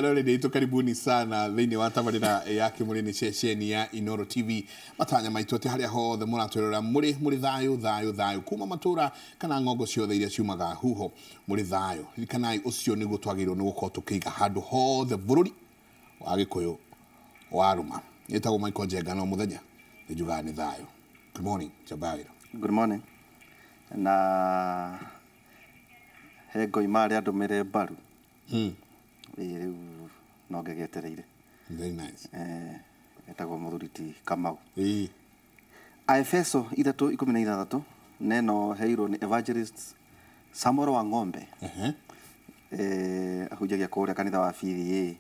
Leo ndio karibuni sana thini wa tabarira ya kimurini ceceni ya Inoro TV matanya maitote haria hothe muratwerera muri thayo kuma matura kana ngongo ciothe iria ciumaga huho muri thayo rikanai ucio ni gutwagirwo ni gukorwo tukiga handu hothe bururi wa Gikuyu waruma yetagwo Michael Njenga no muthenya njuga ni thayo. Good morning Jabairo. Good morning. Na hego imari andu mere baru riu no ngegetereire. Very nice. Etagwo muthuriti Kamau. Aefeso 3:16 neno heiro ni evangelist Samoro wa Ng'ombe. Ahujagia kuria kanitha wa Firi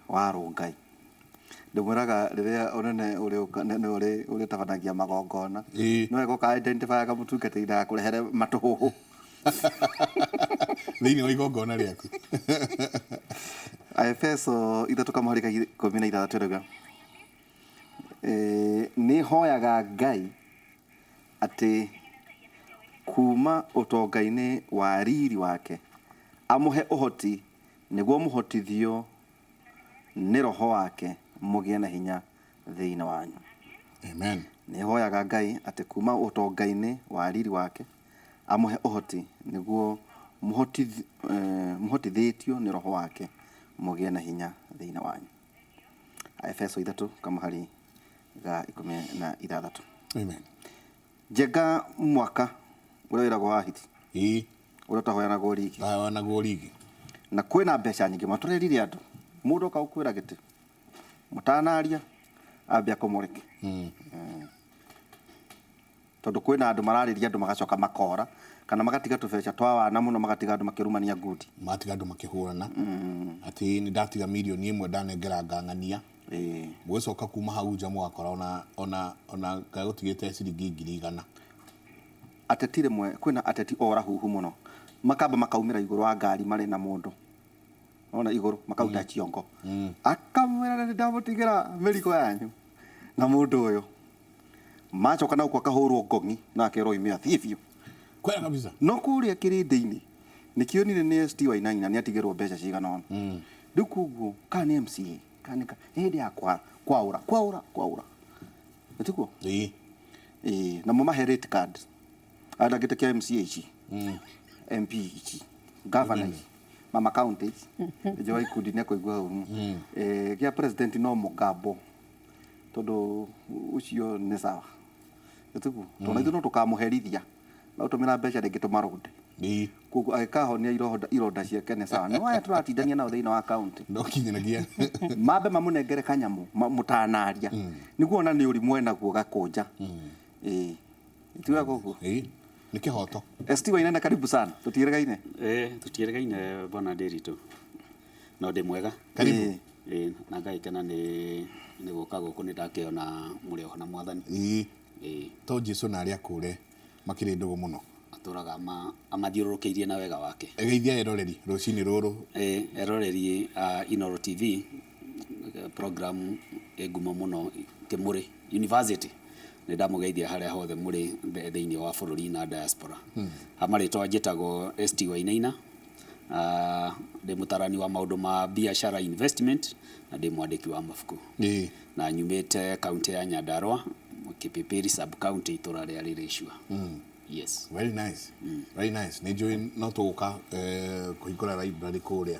wa Rungai. Ndumuraga riria onene uri tabanagia magongona no ego ka identify ka mutungatira kurehere matuhu thini wa igongona riaku. Aefeso 3:16 ni hoyaga Ngai ati kuma utonga-ini wa riri wake amuhe uhoti niguo muhotithio ni roho wake mugie na hinya thiina wanyu. Amen. Ni hoyaga Ngai ati kuma utonga-ini wa riri wake amuhe uhoti niguo muhotithitio ni roho wake mugie na hinya thiina wanyu. Aefeso 3 kama hali ga 16. Amen. Njenga mwaka uria wirago wahiti uria tahoyanagwo rigi na kwina mbeca nyingi maturerire andu mundu kaukwira giti mutanaria ambia kumurike tondu kwina andu marariria andu magacoka makora kana magatiga tubeca twa wana muno magatiga andu makirumania ngudi matiga andu makihurana ati ni ndatiga milioni 1 ndanengera ngangania gwecoka kuma hau nja mwakora ona gagutigite ciringi 100,000 atetire mwe kwina ateti ora huhu muno makamba makaumira iguru wa ngari mari na mundu ona iguru makauta chiongo akamwera ndamutigira meriko yanyu na mundu uyu macoka na kwa kahurwo ngongi na akero imia thifio kwera kabisa no kuria kirindi-ini nikionire ni ST wa inaina ni atigirwo mbeca cigana ona dukugu kana MCA kanika hindi akwa kwaura etiko na mama herit card ada gite MCA ici MP ici governor mama county jo ikundi ne koigwa uru kia president no mugabo todo ucio ne sawa etiko tona ithu no tukamuherithia na utumira mbeca ringi tumarunde kugu agikaho ni ironda ciake ne sawa no aya turatindania nao thiina wa county no kinyanagia mabe mamunengere kanyamu mutanaria niguo na ni uri mwena guo gakunja ituga gogo nikihoto ST wa inene karibu sana tutieregaine tutieregaine bona ndiritu no ndi mwega karibu na Ngai kana ni gukago kuni ndakiona muri ho na mwathani to Jesu na aria kure makiri ndugu muno aturaga amathiurukiirie na wega wake egeithia eroreri rucini ruru eroreri Inoro TV program eguma muno Kimuri University ni ndamugeithia haria hothe muri thiini wa bururi na diaspora hamari twajitagwo ST wa inaina ndi mutarani wa maundu ma biashara investment na ndi mwandiki wa mafuku na nyumite county ya Nyandarua Kipipiri sub county itura ria ririshwa yes very nice very nice ni join no tuka kuhikora library kuria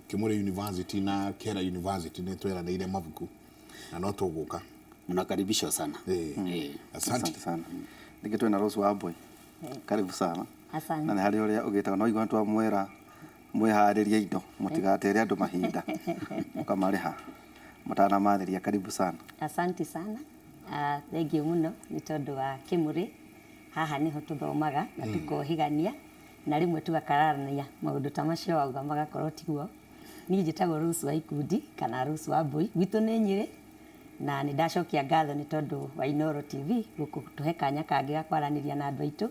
Kimuri University na Kera University ni twera na ile mabuku na no tuguka mnakaribishwa sana asante sana ndikitwe na Rose wa boy karibu sana asante na hari uria ugita no igwa twa mwera mwihariria indo mutigatere andu mahinda mukamariha mutana matheria karibu sana asante sana thank you muno ni tondu wa Kimuri haha niho tuthomaga na tukohigania na rimwe tugakararania maundu ta macio wauga magakorwo tiguo ni njitagwo Rose wa ikundi kana Rose wa boy gwitu ni Nyeri na ni ndacokia ngatho ni tondu wa Inoro TV guku tuhe kanya kangi ga kwaraniria na andu aitu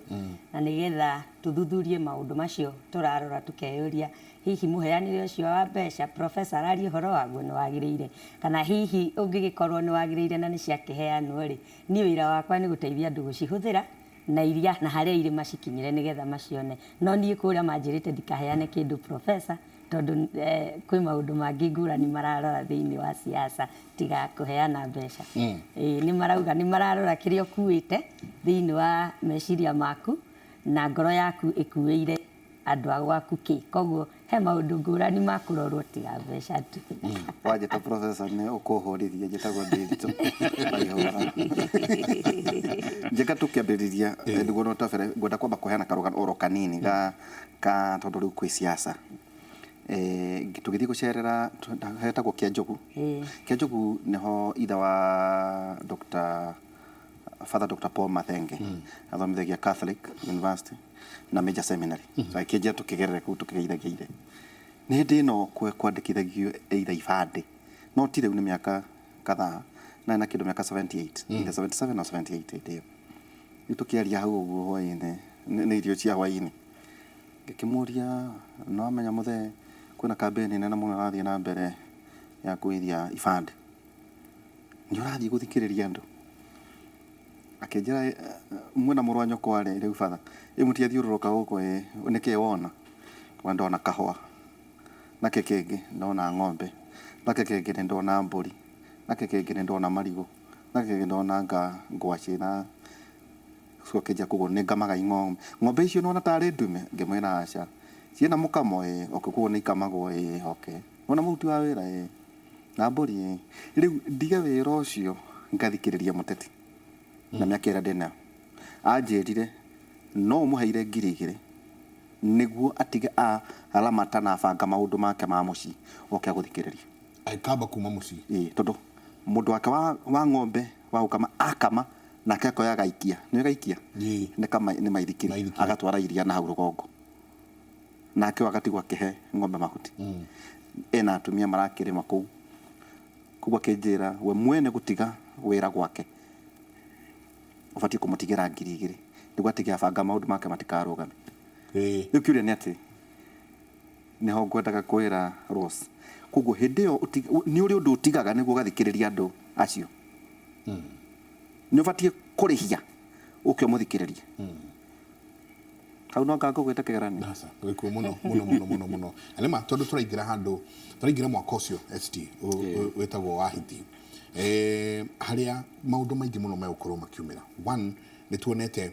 na nigetha tuthuthurie maundu macio turarora tukeyuria hihi muheanire ucio wa mbeca professor ari horo waguo ni wagiriire kana hihi ungigikorwo ni wagiriire na ni cia kiheanwo ri ni wira wakwa ni guteithia andu gucihuthira na iria na haria iri macikinyire nigetha macione no nie kuria manjirite ndikaheane kindu professor tondu kwĩ maũndũ mangĩ ngũrani mararora thĩinĩ wa siasa tiga kũheana mbeca. Nĩ marauga nĩ mararora kĩrĩa ũkuĩte thĩinĩ wa meciria maku na ngoro yaku ĩkuĩire andũ a gwaku kĩ. Koguo he maũndũ ngũrani ma kũrorwo tiga mbeca tu. Wanjĩta professor nĩ ũkũhũrithia njĩtagwo Ndĩritũ. Njĩka tũkĩambĩrĩria nĩguo no tabere ngwenda kwamba kũheana karũgano oro kanini ka tondũ rĩu kwĩ siasa. Tũgĩthiĩ gũcerera hetagwo Kĩanjogu. Kĩanjogu nĩho ithe wa Father Dr. Paul Mathenge athomithagia Catholic University na Major Seminary. Kĩanjia tũkĩgerera kũu tũkĩgeithagia ithe. Nĩ hĩndĩ ĩno kwandĩkithagio either ibandĩ no ti rĩu nĩ mĩaka kadhaa na kĩndũ mĩaka 78 either 77 or 78 hĩndĩ ĩyo. Rĩu tũkĩaria hau ũguo hwaĩ-inĩ nĩ irio cia hwaĩ-inĩ ngĩkĩmũria no amenya mũthee kwĩna kambeni nene mũno ĩrathiĩ na mbere ya kũithia ibandĩ nĩ ũrathiĩ gũthikĩrĩria andũ. Akĩnjĩra mwena mũrũ wa nyũkwa rĩ rĩu father mũti athiũrũrũka gũkũ nĩkĩ wona ndona kahũa nake kĩngĩ ndona ng'ombe nake kĩngĩ nĩ ndona mbũri nake kĩngĩ nĩ ndona marigũ nake kĩngĩ ndona ngwacĩ na cokĩnja kũguo nĩ ngamaga ng'ombe icio nona tarĩ ndume ngĩmwĩra aca ciĩna mũkamo kũguo nĩ ikamagwo wona mũruti wa wĩra na mbũri rĩu ndige wĩra ũcio ngathikĩrĩria mũteti na mĩaka ĩrĩa ndĩnayo anjĩrire no mũheire 2,000 nĩguo atige aramata na banga maũndũ make ma mũciĩ oke agũthikĩrĩria aikamba kuma mũciĩ tondũ mũndũ wake wa ng'ombe wa gũkama akama nake akoya agaikia nĩ gaikia nĩ maithikiri agatwara iria na hau rũgongo nake agatigwo akĩhe ng'ombe mahuti ena atumia marakĩrĩma kũu koguo akĩnjĩra we mwene gũtiga wĩra gwake ũbatiĩ kũmũtigĩra 2,000 nĩguo atige abanga maũndũ make matikarũgame. Rĩu kĩũria nĩ atĩ nĩho ngwendaga kwĩra Rose koguo hĩndĩ ĩyo nĩ ũrĩ ũndũ ũtigaga nĩguo ũgathikĩrĩria andũ acio nĩ ũbatiĩ kũrĩhia ũke ũmũthikĩrĩrie. Hau no ngagũgwĩta kĩgeranio gwĩkuo mũno nĩma tondũ tũraingĩra mwaka ũcio ST wĩtagwo wa hiti harĩa maũndũ maingĩ mũno megũkorwo makiumĩra. One nĩ tuonete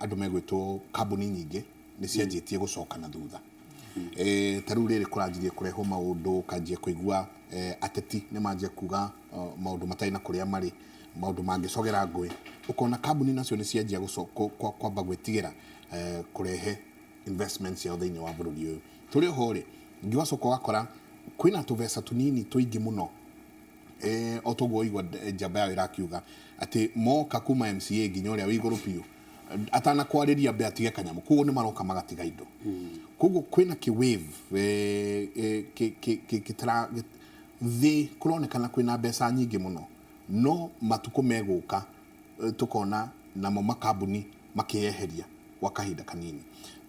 andũ megwĩtwo kambuni nyingĩ nĩ cianjĩtie gũcoka na thutha. Ta rĩu rĩrĩ kũranjirie kũrehwo maũndũ kanjia kũigua ateti nĩ manjia kuga maũndũ matarĩ na kũrĩa marĩ maũndũ mangĩcogera ngũĩ ũkona kambuni nacio nĩ cianjia kwamba gwĩtigĩra kũrehe investments yao thĩinĩ wa bũrũri ũyũ. Tũrĩ oho rĩ ngĩwacoka ũgakora kwĩna tũbeca tũnini tũingĩ mũno o toguo igua njamba yao ĩrakiuga atĩ moka kuma MCA nginya ũrĩa wĩ igũrũ biũ atanakwarĩria mbe atige kanyamũ koguo nĩ maroka magatiga indo. Koguo kwĩna kĩ-wave thĩ kũronekana kwĩna mbeca nyingĩ mũno no matukũ megũka tũkona namo makambuni makĩeheria gwa kahinda kanini.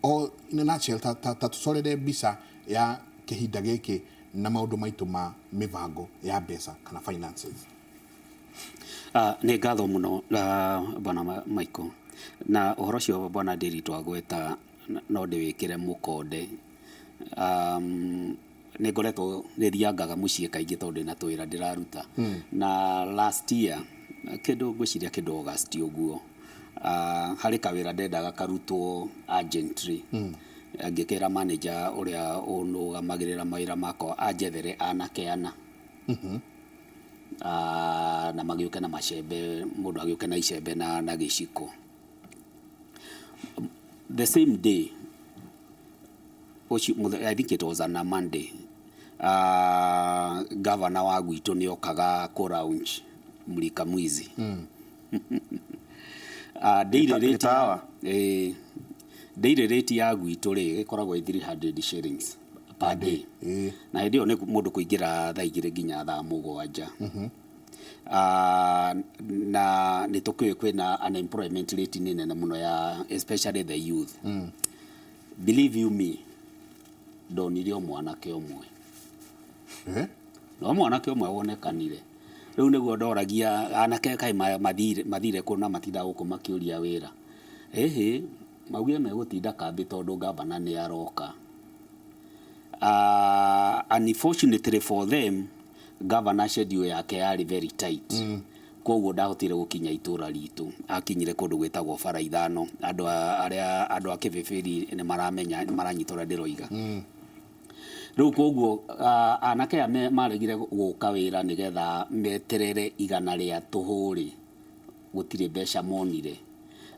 O in a nutshell ta tũcorere mbica ya kĩhinda gĩkĩ na maũndũ maitũ ma mĩbango ya mbeca kana finances. Nĩ ngatho mũno bwana Michael na ũhoro ũcio bwana Ndĩritũ agweta no ndĩwĩkĩre mũkonde. Nĩ ngoretwo ngĩthiangaga mũciĩ kaingĩ tondũ ndĩna tũwĩra ndĩraruta na last year kĩndũ ngwĩciria kĩndũ August ũguo harĩ kawĩra ndendaga karutwo urgently ngĩkĩra manager ũrĩa ũnũgamagĩrĩra mawĩra makwa anjethere anake ana na magĩũke na macembe mũndũ agĩũke na icembe na gĩciko. The same day I think it was on a Monday governor wa gwitũ nĩ okaga kũ lounge Mulika Mwizi daily rate ya gwitũ rĩ ĩkoragwo 300 shillings per day na hĩndĩ ĩyo nĩ mũndũ kũingĩra thaa 2 nginya thaa 7 na nĩ tũkĩũĩ kwĩna unemployment rate nene mũno ya especially the youth. Believe you me ndonire o mwanake ũmwe no mwanake ũmwe wonekanire rĩu nĩguo ndoragia anake kaĩ mathire kũna matinda gũkũ makĩũria wĩra maugire megũtinda kambĩ tondũ gavana nĩ aroka. Unfortunately for them, governor schedule yake yari very tight. Koguo ndahotire gukinya itura ritu, akinyire kundu gwetagwo bara ithano, andu a Kibibiri ni maramenya maranyitora ndiroiga. Riu koguo anake aya maregire guka wira nigetha meterere igana ria tuhuri, gutire mbeca monire.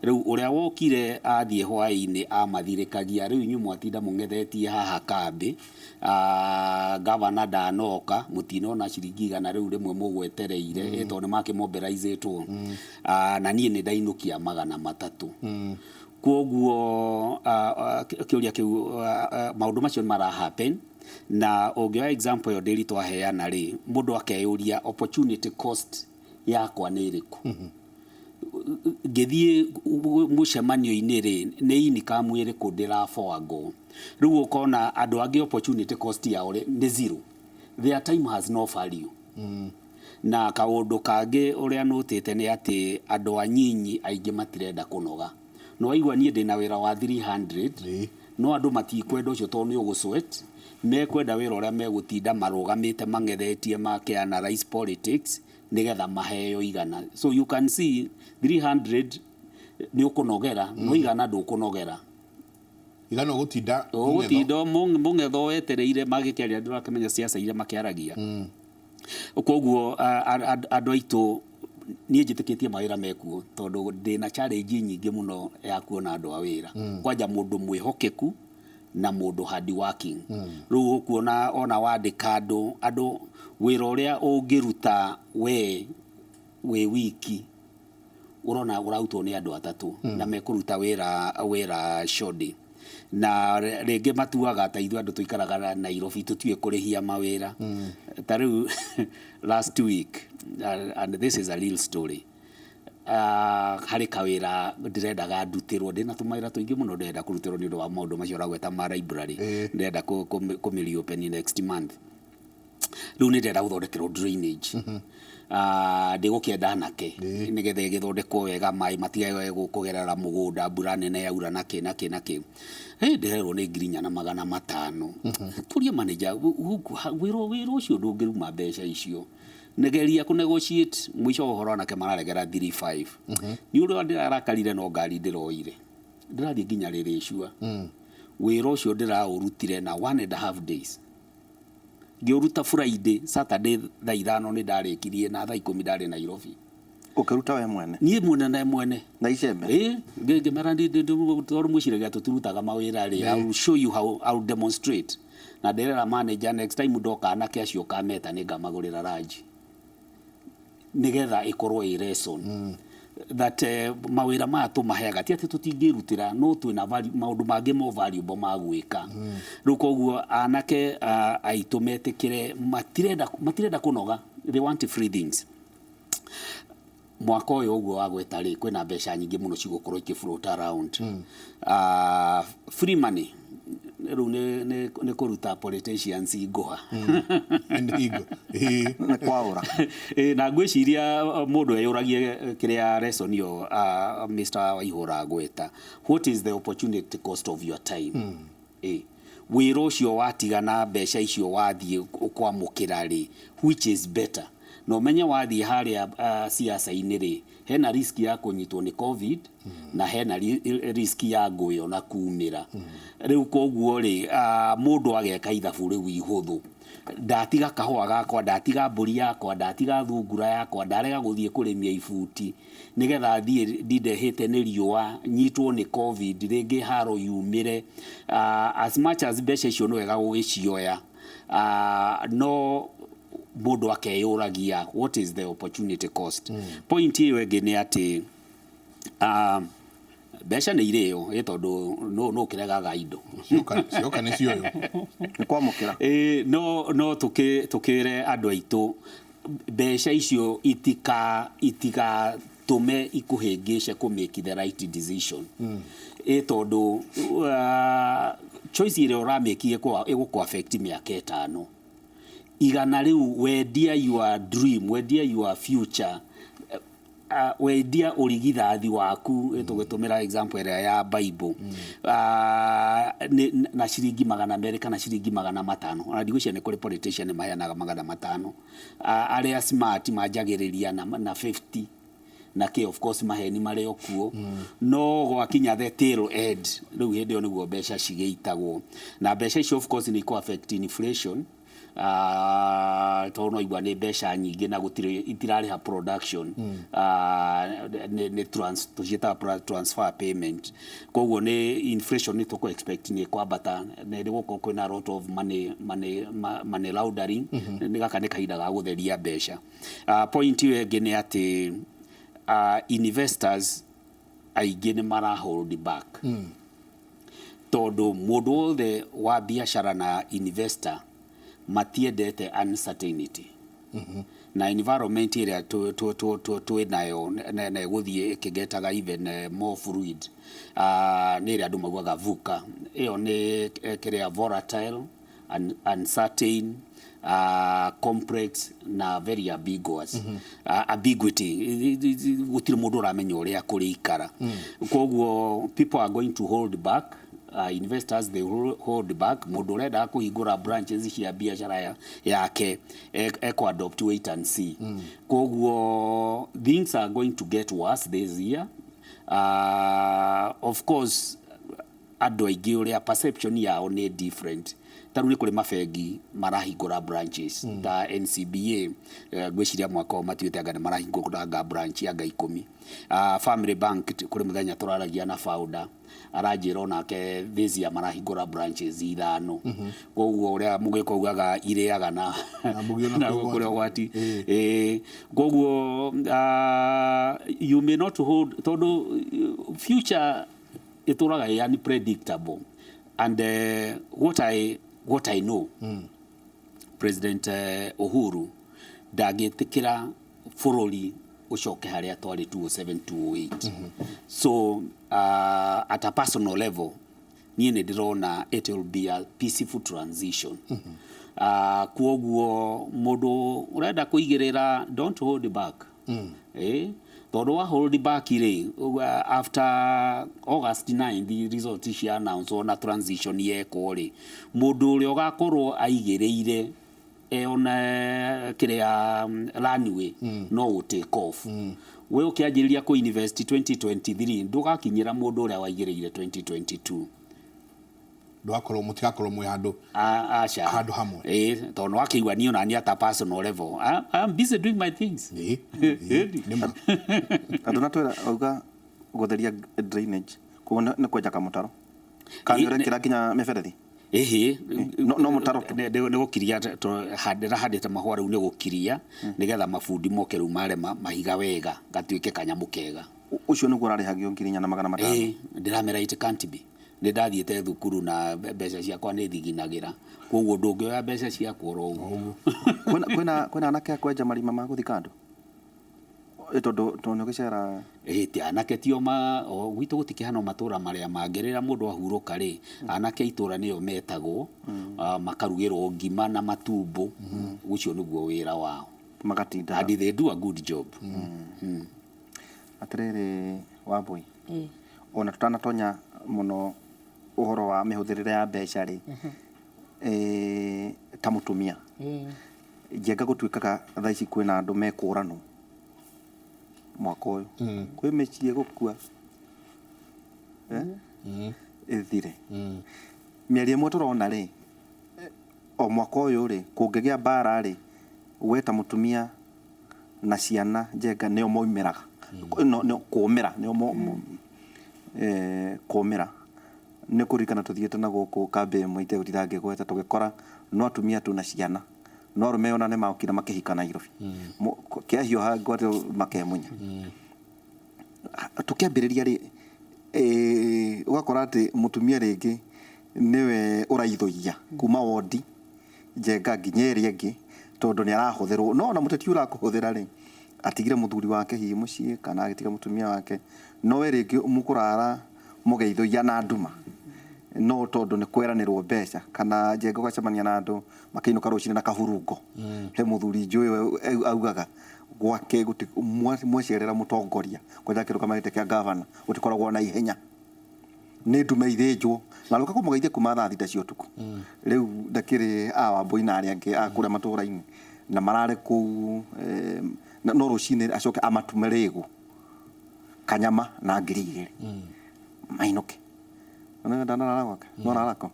Riu uria wokire athie hwaini amathirikagia, riu inyu mwatinda mungethetie haha kambi, governor ndanoka, mutinona ciringi igana riu rimwe mugwetereire tondu make mobilizatwo, na nie ni ndainukia 300. Koguo kiuria kiu maundu macio mara happen, na ogioya example yo ndiri twaheana ri mundu akeyuria opportunity cost yakwa ni iriku. Ngithie mucemanio-ini ri ni income iriku ndiraboago. Riu ukona andu angi opportunity cost yao ni zero, their time has no value. Na kaundu kangi uria nutite ni ati andu anyinyi aingi matirenda kunoga. No aigua nie ndina wira wa 300, no andu matikwenda ucio tondu ni ugusweat, mekwenda wira uria megutinda marugamite mangethetie makianalyze politics nigetha maheo igana. So you can see 300 ni ukunogera, no igana ndukunogera. Igana gutinda mungetho wetereire magikiaria ndirakimenya siasa ile makiaragia. Koguo andu aitu nie njitikitie mawira mekuo tondu ndina challenge nyingi muno ya kuona andu a wira. Kwanja mundu mwihokeku na mundu hard working. Riu kuona ona wandika andu wira uria ungiruta we wiki urona urauto ni andu atatu na mekuruta wira shodi, na rege matuaga ta ithu andu tuikaraga Nairobi tutue kurihia mawira. Tariu last week, and this is a real story, hari kawira ndirendaga ndutirwo ndina tumaira tuingi muno ndenda kurutirwo ni undu wa maundu macio ragweta ma library, ndenda ku reopen next month. Riu ni ndenda guthondekerwo drainage. Ndigukienda nake nigetha githondekwo wega, mai matigae gukugerera mugunda, mbura nene yaura nake ndirerwo ni ngirinya na 500. Turia manager wiro ucio ndungiruma mbeca icio, negeria ku negotiate mwisho uhoro nake mararegera 35. Ni undu ndirakarire no ngari ndiroire, ndirathie nginya riri icua. Wiro ucio ndiraurutire na 1.5 days. Ngiuruta Friday, Saturday thaa 5 ni ndarikirie na thaa 10 ndari Nairobi. Ukiruta we mwene? Nie mwene na icembe? Ngimera tondu mwiciragia tutirutaga mawira ri. I will show you how I'll demonstrate. Na nderera manager next time ndoka anake acio kameta ni ngamagurira ranji nigetha ikorwo i lesson that mawira ma tumaheaga ti ati tutingirutira, no twina maundu mangi mo valuable ma gwika. Riu koguo anake aitumetikire matirenda kunoga, they want free things. Mwaka uyu uguo wagweta ri kwina mbeca nyingi muno cigukorwo ikifloat around. Free money riu ni kuruta politicians igoha na kwaura. Na ngwiciria mundu eyuragie kiria lesson yo Mr. Waihura gweta, what is the opportunity cost of your time? Wira ucio watigana mbeca icio wathie kwamukira ri, which is better? No menye wathie haria siasa-ini ri, hena risk ya kunyitwo ni covid na hena risk ya nguyo na kumira. Riu koguo ri mundu ageka ithabu riu ihuthu, ndatiga kahua gakwa, ndatiga mburi yakwa, ndatiga thungura yakwa, ndarega guthie kurimia ibuti nigetha thie ndindehite ni riua, nyitwo ni covid ringi haro yumire. As much as mbeca icio no wega gugicioya, no mundu akeyuragia what is the opportunity cost. Point hiyo ege ni ati mbeca ni irio tondu no kiregaga indo cionka ni cio ni kwamukira. No tukire andu aitu mbeca icio itika tume ikuhingice ku make the right decision. Tondu choice ile ora make iguku affect miaka 5. Igana riu wendia your dream, wendia your future, wendia urigithathi waku tugitumira example area ya Bible na ciringi 200 kana ciringi 500 na ndigwicia ni kuri politician maheanaga 500 aria smart manjagiriria na 50 na ke of course maheni mari okuo no gwakinya the tail end riu hindi yo niguo mbeca cigeitagwo na mbeca icio of course ni ko affect inflation tono igwa ni mbeca nyingi na gutire itirari ha production ne transfer payment koguo ni inflation ni toko expect ni kwambata ne goko kwina a lot of money laundering ni gaka ni kaida ga gutheria mbeca point yo enge ni ati investors aingĩ nĩ mara hold back tondũ mũndũ wothe wa biashara na investor matiendete uncertainty na environment ĩrĩa twĩnayo na gũthiĩ ĩkĩgetaga even more fluid nĩ ĩrĩa andũ maugaga VUCA ĩyo nĩ kĩrĩa volatile uncertain complex na very ambiguous ambiguity gutire mundu uramenya uria kuri ikara koguo people are going to hold back investors they hold back mundu urenda kuhingura branches cia biashara yake eco adopt wait and see koguo things are going to get worse this year of course andu aingĩ uria perception yao ni different taru ni kuri mabengi marahingura branches ta NCBA gwiciria mwaka matuite anga marahingura branch anga 10 family bank kuri muthenya turaragia na founder aranjira onake this year marahingura branches 5 koguo uria mugiko ugaga ireaga na kuri gwati koguo you may not hold todo future ituraga unpredictable and what I know President Uhuru ndagitikira furori ucoke haria twari 207-208 so at a personal level nie ne dirona it will be a peaceful transition kuoguo mundu urenda kuigirira don't hold back tondu wa hold back ri after August 9 the result is announced on a transition yeko ri mundu uri ugakorwo aigiriire ona kiria runway no take off we ukianjiriria ku invest 2023 ndugakinyira mundu uria waigiriire 2022 ndwakorwo mutigakorwo mwe handu hamwe tondu wakiigwa ni ona ni ata personal level I'm busy doing my things andu natwira auga gutheria drainage kuona ni kwenja kamutaro kanyo kira kinya miberethi no mutaro ne gukiria handira mahwa riu ne gukiria nigetha mafundi moke riu mare mahiga wega gatuike kanyamu kega ucio niguo rarihagio ngirinya na 500 ndiramera it can't be ni ndathiete thukuru na mbeca ciakwa ni thiginagira koguo ndungioya mbeca ciakwa ro uguo kwena anake akwenja marima ma guthikandu tondu gicera ti anake tio gwitu gutikihana matura maria mangerera mundu ahuruka ri anake itura niyo metagwo makarugirwo ngima na matumbo ucio niguo wira wao magatinda and they do a good job atiriri Wambui ona tutanatonya muno uhoro wa mihuthirire ya mbeca ri ta mutumia jenga gutuikaga thaa ici kwina andu mekurano mwaka uyu kwi mecirie gukua ithire mieri imwe turona ri o mwaka uyu ri kungigia bara ri weta mutumia na ciana jenga nio moimeraga no kumera nio kumera ne kurikana tuthiete na guku kambe mwite utithange gweta tugikora no atumia tu na ciana no rume ona ne maukira makihika Nairobi kiahio ha gwate makemunya tukiambiriria ri ugakora ati mutumia ringi niwe uraithoia kuma wodi jenga nginyeria ngi tondu ni arahuthirwo no na muteti urakuhuthira ri atigire muthuri wake hi mucii kana agitiga mutumia wake no we ringi mukurara mugeithoia na nduma no tondu ni kweranirwo mbeca kana njengo gacemania na andu makiinuka rucini na kahurungo he muthuri njui augaga gwake guti mwecerera mutongoria kwa kindu kama gite kia governor utikoragwo na ihenya ni ndume ithinjwo na ruka kumugeithia kuma thaa thita cia utuku riu ndakiri Wambui na aria angi akuria maturaini na marare ku no rucini acoke amatumeregu kanyama na ngiri mainuke ona ndanara gwaka nona rako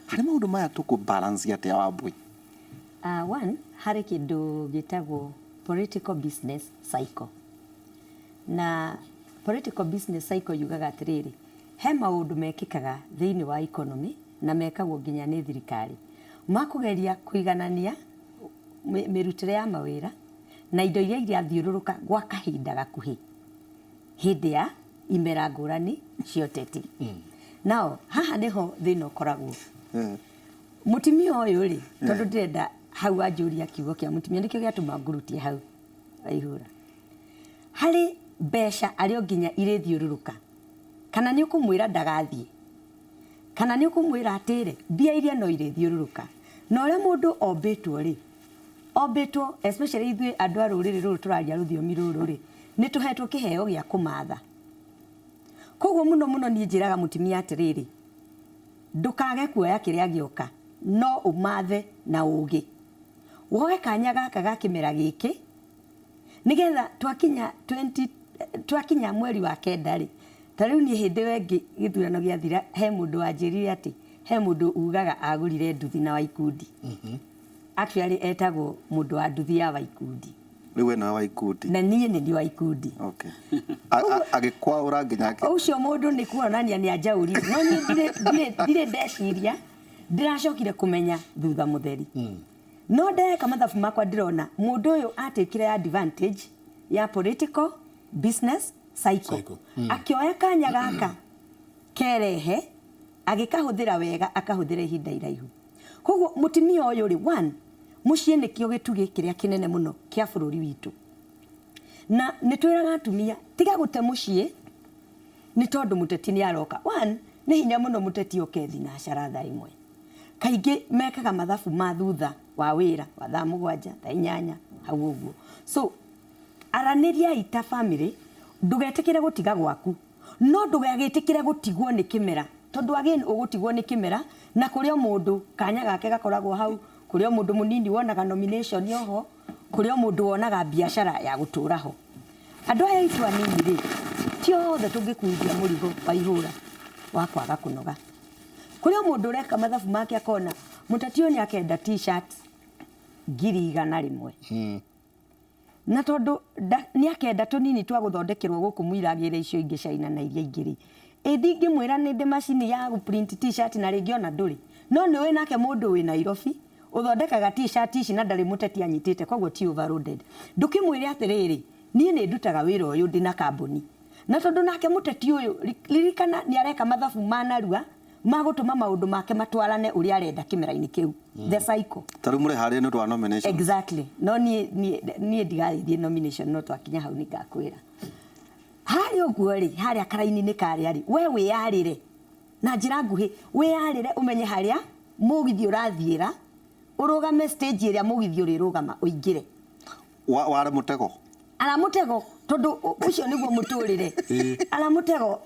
hari maundu maya tuku balance yate ya Wambui. One hari kindu gitagwo political business cycle na political business cycle yugaga atiriri he maundu mekikaga thiini wa economy na mekagwo nginya ni thirikari makugeria kuiganania mirutire ya mawira na indo iria thiururuka gwa kahinda gakuhi hindi ya imera ngurani cioteti nao haha niho thina ukoragwo mutimia uyu ri tondu ndirenda hau anjuria kiugo kia mutimia nikio giatuma ngurutie hau aihura hari mbeca ario nginya ire thiururuka kana ni ukumwira ndagathie kana ni ukumwira atire mbia iria no ire thiururuka na ore mundu obetwo especially ithui andu a ruriri ruru turaria ruthiomi ruru ri ni tuhetwo kiheo gia kumatha koguo muno ni njiraga mutimia atiriri ndukage kuoya kiria gioka no umathe na ugi woe kanya gaka gakimera giki nigetha twakinya mweri wa kenda ri tariu ni hindi wengi githurano giathira he mundu wanjirire ati he mundu ugaga agurire nduthi na Waikundi actually etagwo mundu wa nduthi ya Waikundi riwe na Waikundi na niĩ nĩ Waikundi okay agikwaura nginya ucio mundu ni kuonania ni ajauri no niĩ ndire ndeciria ndiracokire kumenya thutha mutheri no ndeka mathabu makwa ndirona mundu uyu atikire advantage ya political business cycle akioya kanya gaka kerehe agikahuthira wega akahuthira ihinda iraihu koguo mutimia uyu ri one mucie nikio gitugi kiria kinene muno kia bururi witu na nitwiraga atumia tiga gute mucie ni tondu muteti ni aroka one ni hinya muno muteti okethi na sharatha imwe kaingi mekaga mathabu ma thutha wa wira wa thaa mugwanja thaa inyanya hau uguo so araniria ita family ndugetikire gutiga gwaku no ndugegitikire gutigwo ni kimera tondu again ugutigwo ni kimera na kurio mundu kanya gake gakoragwo hau kurio mundu munini wonaga nomination yoho kurio mundu wonaga biashara ya gutura ho andu aya itu anini ri tiothe tungikuithia murigo wa ihura wa kwaga kunoga kurio mundu reka mathabu make akona mutatio ni akenda t-shirt ngiri 100 na tondu ni akenda tunini twa guthondekerwo guku muiragire icio ingi caina na iria ingiri ethingi mwira ni de machine ya gu print t-shirt na regiona nduri no ni we nake mundu we Nairobi uthondekaga t-shirt ici na ndari muteti anyitite koguo ti overloaded ndukimwire atiriri nie ni ndutaga wira uyu ndina kambuni na tondu nake muteti uyu lirikana ni areka mathabu manarua magutuma maundu make matwarane uri arenda kimera-ini kiu the cycle taru mure haria ni twa nomination exactly no nie ndigathithie nomination no twakinya hau ni ngakwira hari uguo ri haria karaini ni kari ari we wiyarire na njira nguhi wiyarire umenye haria mugithi urathiira urugame stage iria mugithi urirugama uingire ware mutego ala mutego tondu ucio niguo muturire ala mutego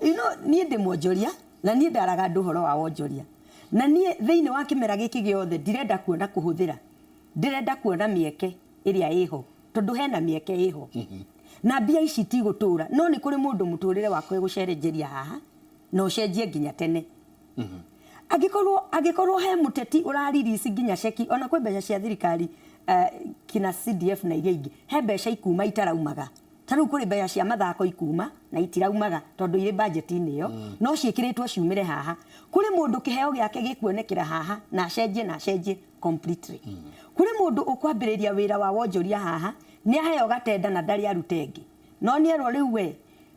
nie ndi mwonjoria na nie ndaraga nduhoro wa wonjoria na nie thiini wa kimera giki giothe ndirenda kuona kuhuthira ndirenda kuona mieke iria iho tondu hena mieke iho na bia ici ti gutura no ni kuri mundu muturire wakwe gucerejeria haha no cenjie nginya tene agikorwo he muteti uraririci nginya ceki ona kwe mbeca cia thirikari kina CDF na iria ingi he mbeca ikuma itaraumaga taru kuri mbeca cia mathako ikuma na itiraumaga tondu ire budget-ini yo no ciikiritwo ciumire haha kuri mundu kiheo giake gikuonekera haha na cenjie completely kuri mundu ukwambiriria wira wa wonjoria haha ni aheo gatenda na ndari arutengi no ni ero riu we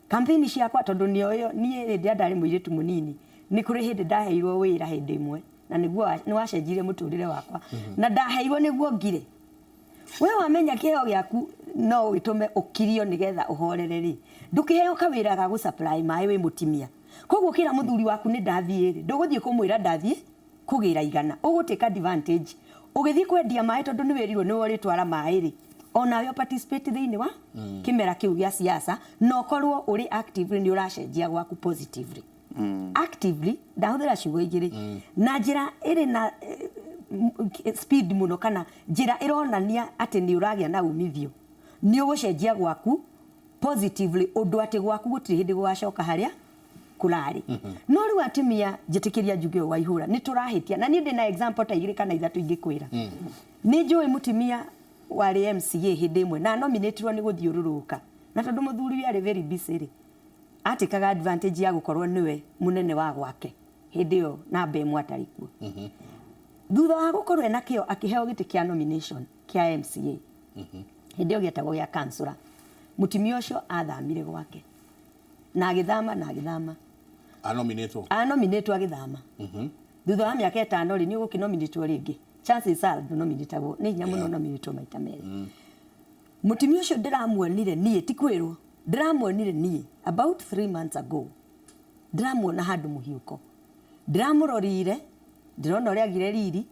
campaign ciakwa tondu ni oyo ni ndari muiritu munini ni kuri hindi ndaheirwo wira hindi imwe na niguo ni wacenjire muturire wakwa na ndaheirwo niguo ngire we wamenya kiheo giaku no witume ukirio nigetha uhorere ri ndukiheo kawira ga gu supply mai we mutimia koguo kira muthuri waku ni ndathie ri nduguthie kumwira ndathie kugira igana uguteka advantage ugithie kwendia mai tondu ni wirirwo ni wori twara mai ri ona yo participate thiini wa kimera kiu gya siasa no korwo uri actively ni uracenjia gwaku positively actively ndahuthira ciugo igiri na njira iri na speed muno kana njira ironania ati ni uragia na umithio ni ugucenjia gwaku positively undu ati gwaku gutiri hindi gwacoka haria kurari no riu atimia njitikiria njuge waihura ni turahitia na ni ndi na example ta igiri kana ithatu ingikwira ni njui mutimia wari MCA hindi imwe na nominatirwo ni guthiururuka na tondu muthuri wi ari very busy ri atikaga advantage ya gukorwo niwe munene wa gwake hindi yo na mbe mwatarikuo thutha wa gukorwo na kio akiheo giti kia nomination kia MCA hindi yo getagwo gya councillor mutimia ucio athamire gwake na agithama anominatwo agithama thutha wa miaka 5 ri ni ugukinominatwo ringi chances are nominatagwo ni nya muno nominatwo maita meri mutimia ucio ndiramuonire nie ti kwirwo ndiramuonire nie about 3 months ago ndiramuona handu muhiuko ndiramurorire ndirona uria agire riri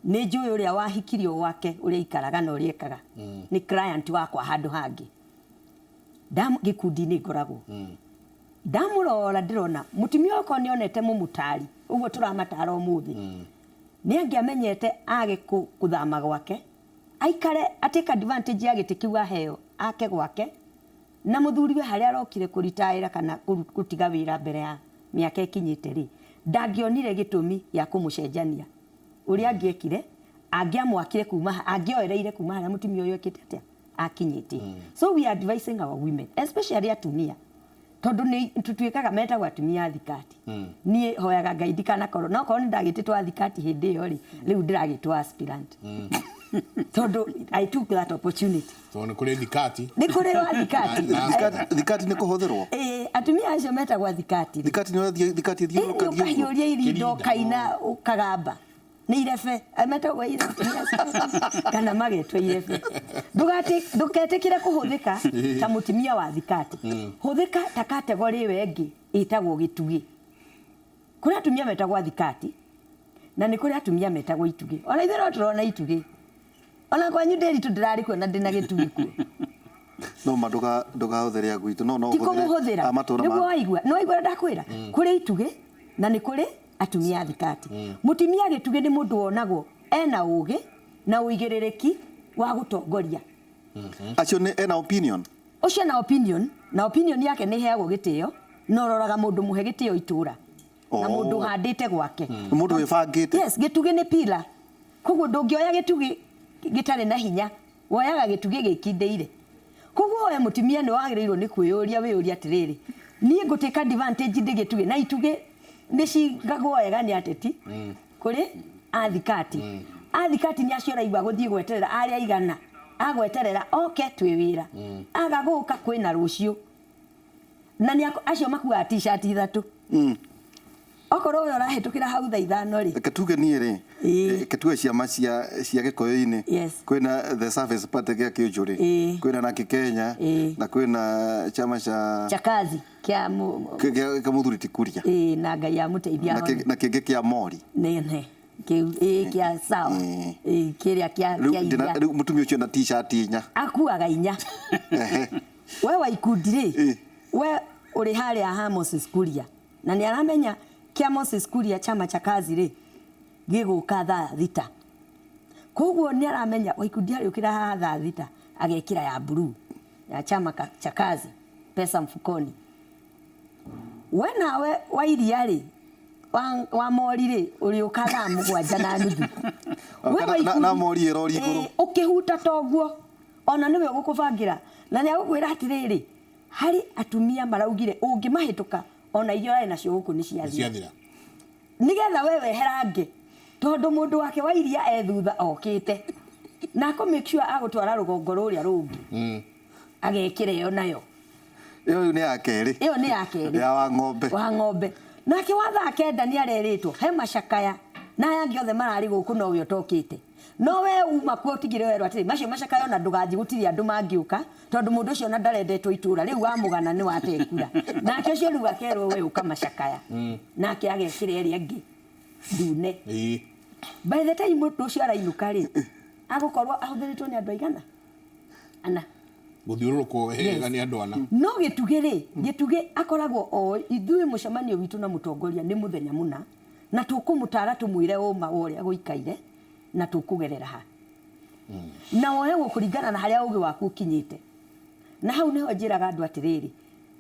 ni njui uria wahikirio wake uria ikaraga na uria ekaga ni client wakwa handu hangi gikundi ni ngoragwo ndamurora ndirona mutimia uko ni onete mumutari uguo turamatara umuthi ni angiamenyete age kuthama gwake aikare ateka advantage ya gitikiwa heo ake gwake na muthuriwe haria arokire kuritaira kana kutiga wira mbere ya miaka ikinyite ri ndangionire gitumi ya kumucenjania uria angiekire angiamwakire kuma angioereire kuma haria mutimia uyu ekite atia akinyite so we are advising our women especially atumia tondu ni tutuikaga meta gwa atumia thikati ni hoyaga gaidi kana korwo no korwo ni ndagititwa thikati hindi yo ri riu ndiragitwa aspirant tondu I took that opportunity so ni kuri thikati thikati ni kuhuthirwo atumia acio meta gwa thikati thikati thiuruka thiuruka irindo kaina ukagamba ni irebe meta gwa irebe kana magetwe irebe ndugetikire kuhuthika ta mutimia wa thikati huthika ta category wengi itagwo gitugi kuri atumia meta gwa thikati na ni kuri atumia meta gwa itugi ona ithero turona itugi ona kwanyu nderi tundirari kuona ndina gitugi ku no maduga huthiria gwitu no huthira amatura ma waigua no igua ndakwira kuri itugi na ni kuri atumia thikati mutimia gitugi ni mundu wonagwo ena ugi na uigirereki wa gutongoria acio ni ena opinion ucio na opinion yake ni heagwo gitio no roraga mundu muhe gitio itura na mundu handite gwake mundu wibangite yes gitugi ni pila koguo ndungioya gitugi gitare na hinya woyaga gitugi gikindeire koguo we mutimia ni wagirirwo ni kwiyuria wiyuria atiriri nie nguteka advantage ndi gitugi na itugi ni cingagwo wega ni ateti kuri athikati ni acio raigwa guthie gweterera aria igana agweterera oke twiwira agaguka kwina rucio na ni acio makuwa t-shirt ithatu okorwo we urahitukira hau tha ithano ri ketuge nie ri ketuge ciama cia gikoyo-ini kwina the service party gya kiujuri kwina na Kenya na kwina chama cha kazi kia muthuri tikuria na ngai ya muteithia na kingi kia mori ne kia sawa kiria kia riu mutumia ucio na t-shirt inya akuaga inya we wa ikundire we uri haria ha Moses Kuria na ni aramenya kia Moses Kuria chama cha kazi ri giguka thaa thita koguo ni aramenya wa ikundi ari ukira ha thaa thita agekira ya blue ya chama cha kazi pesa mfukoni we nawe wa iria ri wa mori ri uri ukatha mugwanja na nuthu we na mori ero riguru ukihuta toguo ona niwe gukubangira na ni agugwira atiriri hari atumia maraugire ungimahituka ona irio ari nacio guku ni ciathira nigetha wewe herange tondu mundu wake wa iria ethutha okite na ko make sure agutwara rugongo ruria rungi agekire yo nayo iyo ni akeri ya wa ng'ombe nake watha kenda ni areritwo he macakaya na yangi othe marari guku no uyo tokite no we uma kuo tigire werwa atiri macio macakayo na ndugathi gutiri andu mangiuka tondu mundu ucio na ndarendetwo itura riu wamugana ni watekura nake ucio riu akerwo we uka macakaya nake agekire eri angi ndune by the time mundu ucio arainuka ri agukorwo ahuthiritwo ni andu aigana ana guthiururuko wega ni andu ana no gituge akoragwo o ithui mucemanio witu na mutongoria ni muthenya muna na tukumutara tumwire uma wore aguikaire na tukugerera ha na woye gukuringana na haria ugi waku kinyite na hau neho njiraga andu atiriri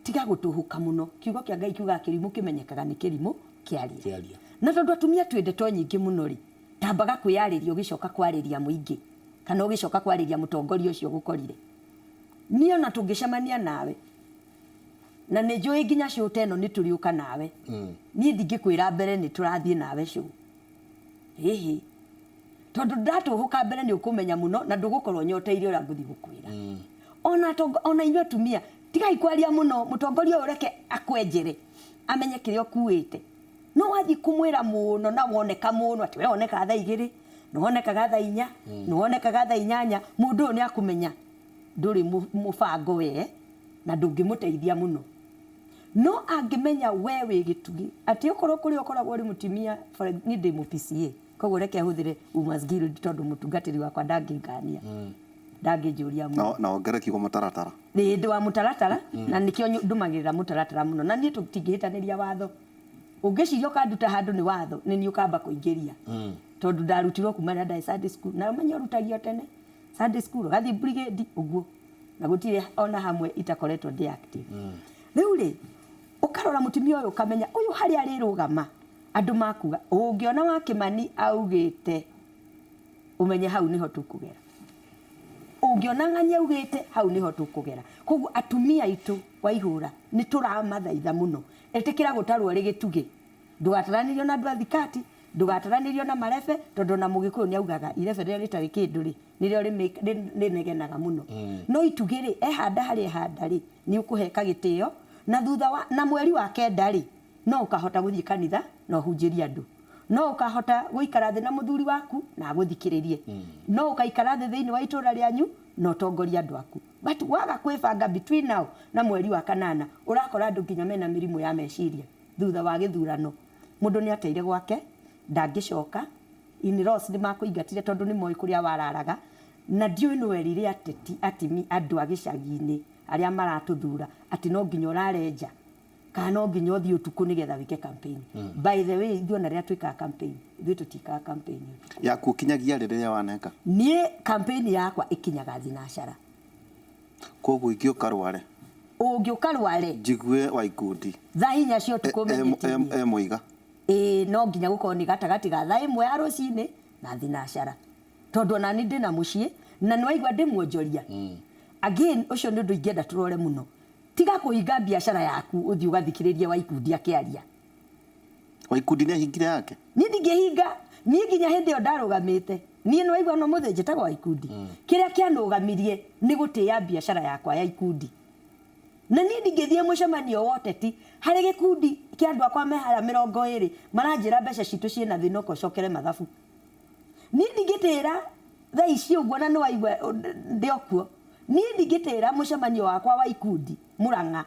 tiga gutuhuka muno kiugo kia Ngai kiuga kirimu kimenyekaga ni kirimu kiaria na tondu atumia twendetwo nyingi muno ri tambaga kwiyariria ugicoka kwariria muingi kana ugicoka kwariria mutongoria ucio gukorire niyo na tungicemania nawe na ne njui nginya shote eno ni turiuka nawe ni ndingikwira mbere ni turathie nawe show hihi tondu ndatuhuka mbere ni ukumenya muno na ndugukorwo nyoteire ura nguthi gukwira ona inyo tumia tiga ikwaria muno mutongoria ureke akwenjere amenye kirio kuite no wathi kumwira muno na woneka muno ati we woneka thaa 2 no woneka thaa 4 no woneka thaa 8 mundu ni akumenya nduri mubango we na ndungimuteithia muno no angimenya wewe gitugi ati ukorwo kuri ukoragwo uri mutimia ni ndi mu PCA koguo reke huthire umasgiri tondu mutungatiri wakwa ndangingania ndangijuria muno na ongere kigo mutaratara ni ndi wa mutaratara na nikio ndumagirira mutaratara muno na ni tutingihitaniria watho ungicirio kanduta handu ni watho ni ni ukamba kuingiria tondu ndarutirwo kuma na Sunday school na menyo rutagio tene Sunday school gathi brigade uguo na gutire ona hamwe itakoretwo deactive riu ri ukarora mutimia uyu ukamenya uyu hari ari rugama andu makuga ungiona wa Kimani augite umenye hau niho tukugera ungiona ng'ani augite hau niho tukugera koguo atumia itu waihura ni turamathaitha muno etikira gutarwo ri gitugi ndugataranirio na andu athikati ndugataranirio na marebe tondu na mugikuyu ni augaga irebe ria ritari kindu ri nirio rinegenaga muno no itugiri ehanda hari ehanda ri ni ukuheka gitio na thutha wa na mweri wa kenda ri no ukahota guthii kanitha no hunjiria andu no ukahota guikara thi na muthuri waku na guthikiririe no ukaikara thi thiini wa itura rianyu no tongoria andu aku but waga kwibanga between now na mweri wa kanana urakora andu nginya mena mirimu ya meciria thutha wa githurano mundu ni ateire gwake ndangicoka in-laws ni makuingatire tondu ni moi kuria wararaga na ndiui no werire atimi andu agicagi-ini aria maratuthura ati no nginya urarenja kana no nginya uthii utuku nigetha wike campaign by the way ndiona ria twika campaign ithui tutika campaign ya kukinyagia riria waneka nie campaign yakwa ikinyaga thinacara koguo ingioka rware ungiuka rware jigue wa ikundi thaa inya cio tukumenyetie muiga no nginya gukorwo ni gatagati ga thaa imwe ya rucini na thinacara tondu na ni ndina mucii na niwaigua ndimuonjoria again ucio ni undu ingenda turore muno tiga kuhinga biashara yaku uthi ugathikiririe wa ikundi akiaria wa ikundi ni hingire yake ni ndingihinga ni nginya hindi yo ndarugamite ni niwaigua no muthe njetaga wa ikundi kiria kianugamirie ni gutia biashara yakwa ya ikundi na ni ndingithie mucemanio wote ti hari gikundi kia andu akwa mehara 20 maranjira mbeca citu ciina thina ko cokere mathabu ni ndingitira thaa ici uguo na niwaigua ndiokuo ni ndingitira mucemanio wakwa wa ikundi Murang'a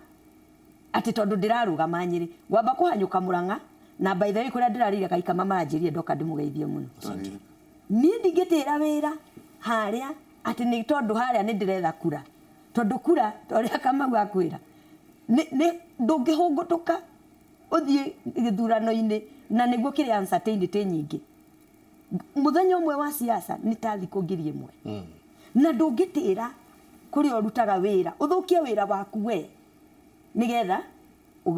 ati tondu ndirarugama Nyeri ngwamba kuhanyuka Murang'a na by the way kuria ndirarire kaikama maranjirie ndoka ndimugeithie muno ni ndingitira wira haria ati ni tondu haria ni ndiretha kura tondu kura toria Kamau akwira ni ndungihungutuka uthie githurano-ini na niguo kiri uncertainty nyingi muthenya umwe wa siasa ni ta thiku ngiri imwe na ndungitira kuri orutaga wira uthukie wira waku we nigetha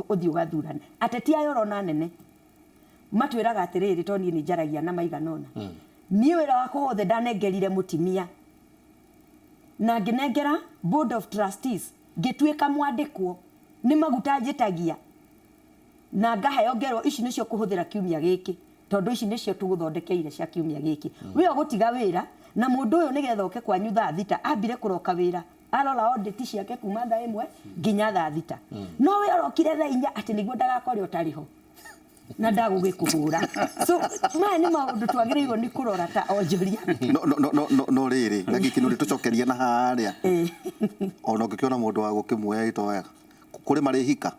uthie ugathurane ateti ayo rona nene matwiraga atiriri toni ni njaragia na maiganona ni wira wako wothe ndanengerire mutimia na nginengera board of trustees ngitwika mwandikwo ni maguta njitagia na ngaheo ngero ici nicio kuhuthira kiumia giki tondu ici nicio tuguthondekeire cia kiumia giki we gutiga wira na mundu uyu nigetha uke kwanyu thaa thita ambire kuroka wira arora audit ciake kuma thaa imwe nginya thaa thita no we arokire thaa inya ati niguo ndagakore utariho na ndagũgĩkũhũra. So maya nĩ maũndũ twagĩrĩirwo nĩ kũrora ta onjoria. No rĩrĩ na gĩkĩ nĩ tũcokeria na harĩa ona ũngĩkĩona mũndũ wa gũkĩmuoya itoega kũrĩ marĩhika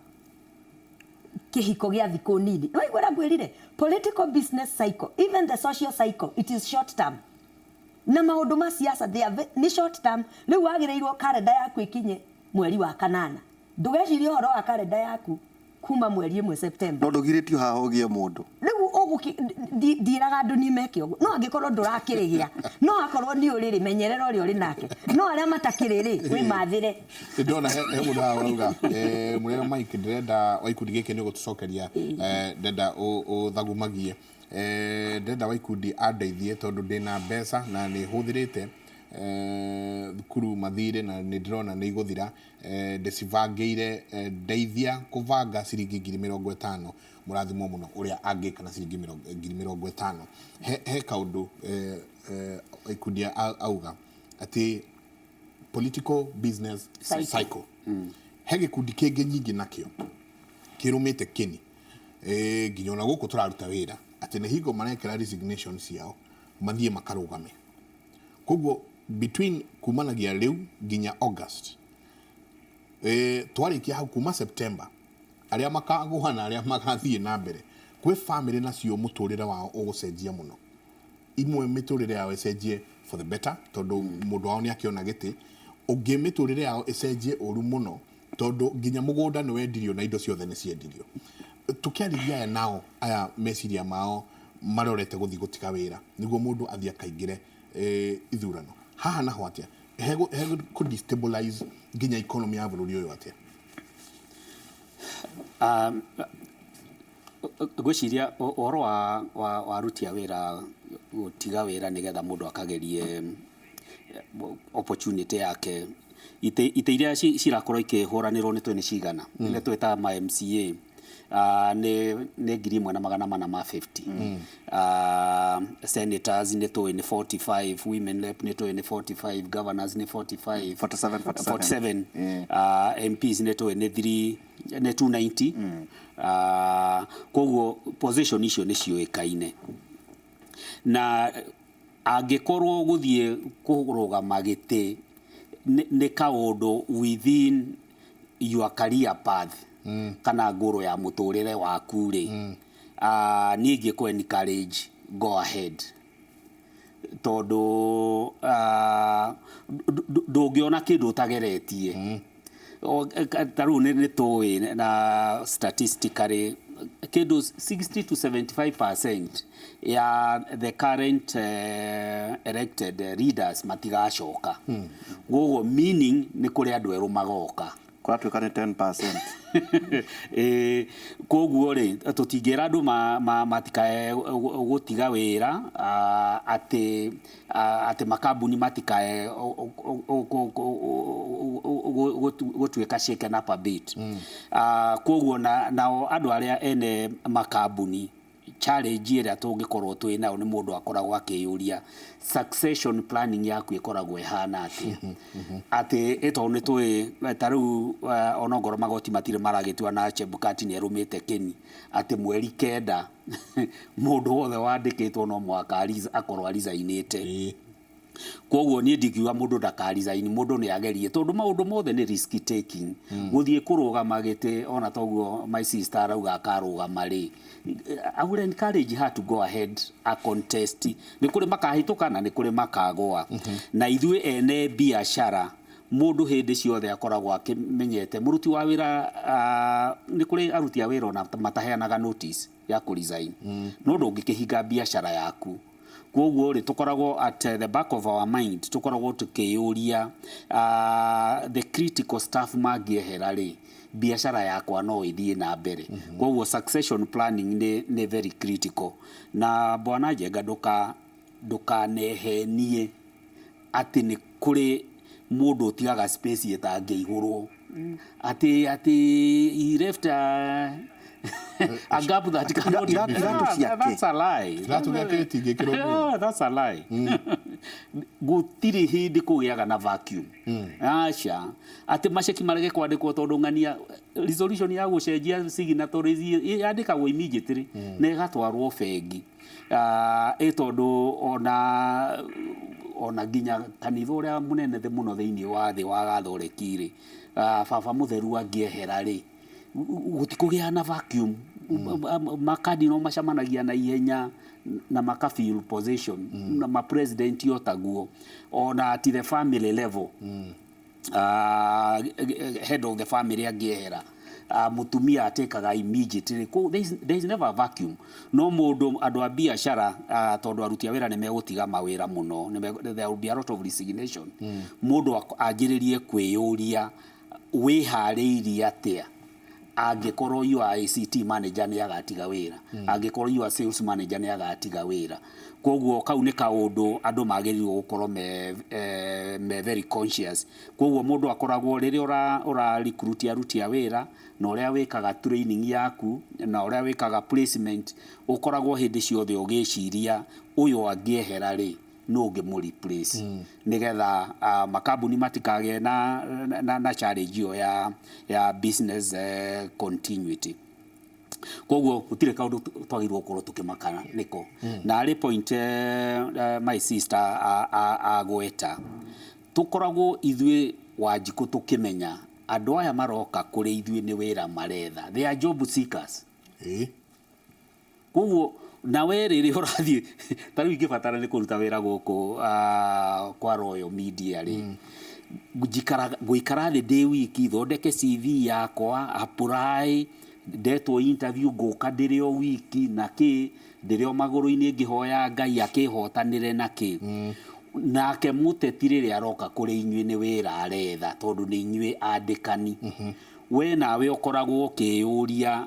kĩhiko gĩa thikũ nini. Waigua ngwĩrire political business cycle, even the social cycle, it is short term. Na maũndũ ma siasa nĩ short term. Rĩu wagĩrĩirwo kalenda yaku ĩkinye mweri wa kanana. Ndũgecirie ũhoro wa kalenda yaku kuma mweri 1 September. No ndũgirĩtio haha ũgie mũndũ. Rĩu ndiraga andũ nĩ meke ũguo. No angĩkorwo ndũrakĩrĩgĩa. No akorwo nĩ ũrĩrĩ menyerera ũrĩa ũrĩ nake. No arĩa matakĩrĩrĩ wĩ mathĩre. Ndona he mũndũ arauga mũrega Mike ndĩrenda Waikundi gĩkĩ nĩ gũtũcokeria ndenda ũthagumagie. Ndenda Waikundi andeithie tondũ ndĩna mbeca na nĩ hũthĩrĩte thukuru mathire na nĩ ndĩrona nĩ igũthira ndĩcibangĩire ndeithia kũbanga ciringi 50,000 mũrathimwo mũno ũrĩa angĩka na ciringi 50,000 he kaũndũ Waikundi auga atĩ political business cycle he gĩkundi kĩngĩ nyingĩ nakĩo kĩrũmĩte kĩni nginya ona gũkũ tũraruta wĩra atĩ nĩ hingo marekĩra resignation ciao mathiĩ makarũgame. Koguo between kumanagia rĩu nginya August twarĩkia hau kuma September arĩa makagũha na arĩa magathiĩ na mbere kwĩ family nacio mũtũrĩre wao ũgũcenjia mũno. Imwe mĩtũrĩre yao ĩcenjie for the better tondũ mũndũ wao nĩ akĩona gĩtĩ, ũngĩ mĩtũrĩre yao ĩcenjie ũru mũno tondũ nginya mũgũnda nĩ wendirio na indo ciothe nĩ ciendirio. Tukiarĩria aya nao aya meciria mao marorete gũthiĩ gũtiga wĩra nĩguo mũndũ athiĩ akaingĩre ithurano. Haha naho atĩa he could destabilize nginya economy ya bũrũri ũyũ atĩa? Gwĩciria ũhoro wa aruti a wĩra gũtiga wĩra nĩgetha mũndũ akagerie opportunity yake. Ite iria cirakorwo ikĩhũranĩrwo nĩ twene cigana nĩ twĩta ma MCA nĩ 1,450. Senators nĩ tũĩ nĩ 45, women rep nĩ tũĩ nĩ 45, governors nĩ 45, 47. MPs nĩ tũĩ nĩ 290. Koguo position icio nĩ ciũĩkaine. Na angĩkorwo gũthiĩ kũrũgama gĩtĩ nĩ kaũndũ within your career path kana ngũrũ ya mũtũrĩre waku rĩ niĩ ingĩkũ encourage go ahead tondũ ndũngĩona kĩndũ utageretie. Tarĩu nĩ tũĩ na statistically kĩndũ 60 to 75% ya the current elected leaders matigacoka. Gũguo meaning nĩ kũrĩ andũ erũ magoka. Kũratuĩka nĩ 10%. Koguo rĩ tũtingĩra andũ matikae gũtiga wĩra atĩ makambuni matikae gũtuĩka shaken up a bit. Koguo nao andũ arĩa ene makambuni challenge ĩrĩa tũngĩkorwo twĩ nayo nĩ mũndũ akoragwo akĩyũria succession planning yaku ĩkoragwo ĩhana atĩa. Atĩ ĩto nĩ tũĩ tarĩu onongoro magoti matirĩ maragĩtua na Chebukati nĩ erũmĩte kĩni atĩ mweri 9 mũndũ wothe wandĩkĩtwo no mwaka akorwo arizainĩte. Koguo niĩ ndingiuga mũndũ ndakarizaini, mũndũ nĩ agerie tondũ maũndũ mothe nĩ risk taking. Gũthiĩ kũrũgama gĩtĩ ona toguo my sister arauga akarũgama rĩ I would encourage her to go ahead a contest. Nĩ kũrĩ makahĩtũka na nĩ kũrĩ makagũa. Na ithuĩ ene biacara mũndũ hĩndĩ ciothe akoragwo akĩmenyete mũruti wa wĩra nĩ kũrĩ aruti a wĩra ona mataheanaga notice ya kũresign. No ndũngĩkĩhinga biacara yaku. Koguo rĩ tukoragwo at the back of our mind tukoragwo tukĩyũria the critical staff mangĩehera rĩ biacara yakwa no ĩthiĩ na mbere. Koguo succession planning nĩ very critical. Na bwana Njenga ndũkanehenie atĩ nĩ kũrĩ mũndũ ũtigaga space ĩtangĩihũrwo. Atĩ he left A gap that cannot be filled. That's a lie. That's a lie. Gutiri hindi kugiaga na vacuum. Acha. Ati maceki marege kwandikwo tondu ngania resolution ya gucenjia signatories yandikagwo immediately na igatwarwo bengi. Tondu ona nginya kanitha uria munene the muno thiini wa thi wa Gathoreki baba mutheru angiehera ri gutikugia na vacuum makadi no macamanagia na ihenya na makafeel position na ma president yotaguo ona at the family level head of the family angiehera mutumia atekaga immediately. There is never a vacuum. No mundu andu a biashara tondu aruti a wira ni megutiga mawira muno, there will be a lot of resignation. Mundu anjiririe kwiyuria wihariirie atia angikorwo you are ICT manager ni agatiga wira, angikorwo you are sales manager ni agatiga wira. Koguo kau ni kaundu andu magirirwo gukorwo me very conscious. Koguo mundu akoragwo riria ora recruit aruti a wira na uria wikaga training yaku na uria wikaga placement ukoragwo hindi ciothe ugiciria uyu angiehera ri no ngimu replace nigetha makambuni matikage na challenge yo ya business continuity. Koguo gutire kaundu twagirwo gukorwo tukimakana niko na ari point my sister agweta tukoragwo ithuĩ Wanjiku tukimenya andu aya maroka kuri ithuĩ ni wira maretha, they are job seekers. Koguo na we riri urathie tari ingibatara ni kuruta wira guku kwa Royal Media ri guikara the day wiki thondeke CV yakwa apply ndetwo interview guka ndirio wiki na ki ndirio maguru-ini ngihoya Ngai akihotanire na ki nake muteti riri aroka kuri inyui ni wira aretha tondu ni inyui andikani. We nawe ukoragwo ukiyuria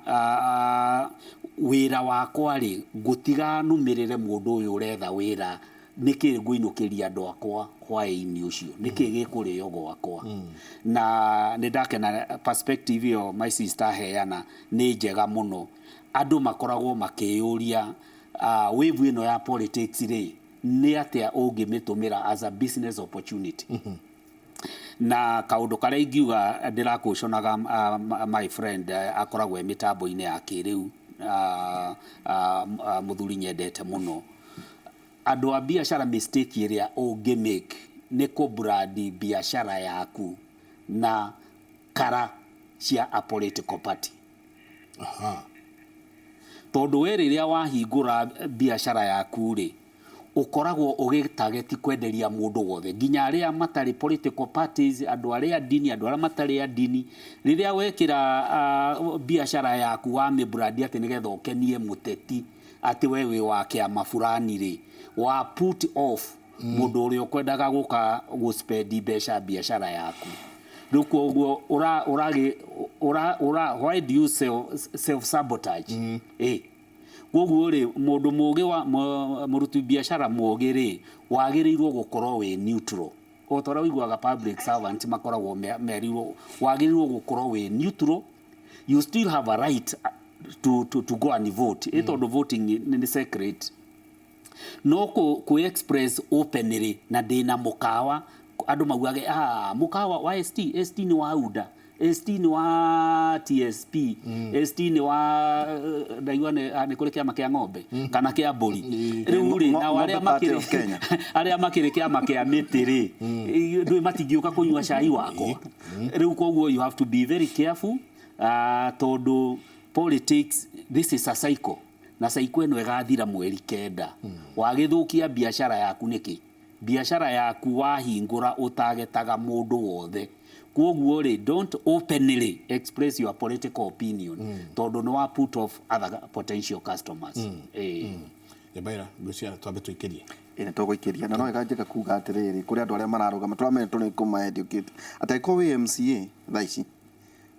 wira wakwa ri gutiga numirire mundu uyu uretha wira niki nguinukiria andu akwa hwaini ucio niki gikurio gwakwa na ndakena perspective yo my sister heana ni njega muno. Andu makoragwo makiyuria wave ino ya politics ri ni atia ungimitumira as a business opportunity. Na kaundu karia ingiuga ndirakuconaga my friend akoragwo mitambo-ini ya kiriu muthuri nyendete muno. Andu a biashara mistake iria ungimake ni kubrandi biashara yaku na kara cia a political party. Tondu we riria wahingura biashara yaku ri ukoragwo ugitageti kwenderia mundu wothe nginya aria matari political parties, andu aria dini, andu aria matari ya dini. Riria wekira biashara yaku wa mibrandi ati nigetha ukenie muteti ati wewe wa kiama fulani ri wa put off mundu uria ukwendaga guka guspendi biashara yaku. Ruko uguo why do you self sabotage? Koguo ri mundu mugi wa muruti biashara mugi ri wagirirwo gukorwo we neutral. Otora wiguaga public servant makoragwo merirwo wagirirwo gukorwo we neutral. You still have a right to go and vote. Tondu voting ni secret. No ku express openly na dina mukawa andu maguage mukawa wa ST ni wa UDA, ST ni wa TSP, ST ni wa ndaigua ni kuri kiama kia ng'ombe kana kia mburi riu ri na aria makiri kiama kia mitiri ndui matingiuka kunywa cai wako riu koguo you have to be very careful tondu politics this is a cycle na cycle eno igathira mweri kenda wagithukia biashara yaku niki biashara yaku wahingura utagetaga mundu wothe. Koguo ri don't openly express your political opinion tondu no wa put off other potential customers. Baira gucia twabe tuikirie ene tugwikiria na no ikanjika kuga atiriri kuri andu aria mararugama turamenya tuni kuma educate ataiko we MCA thaici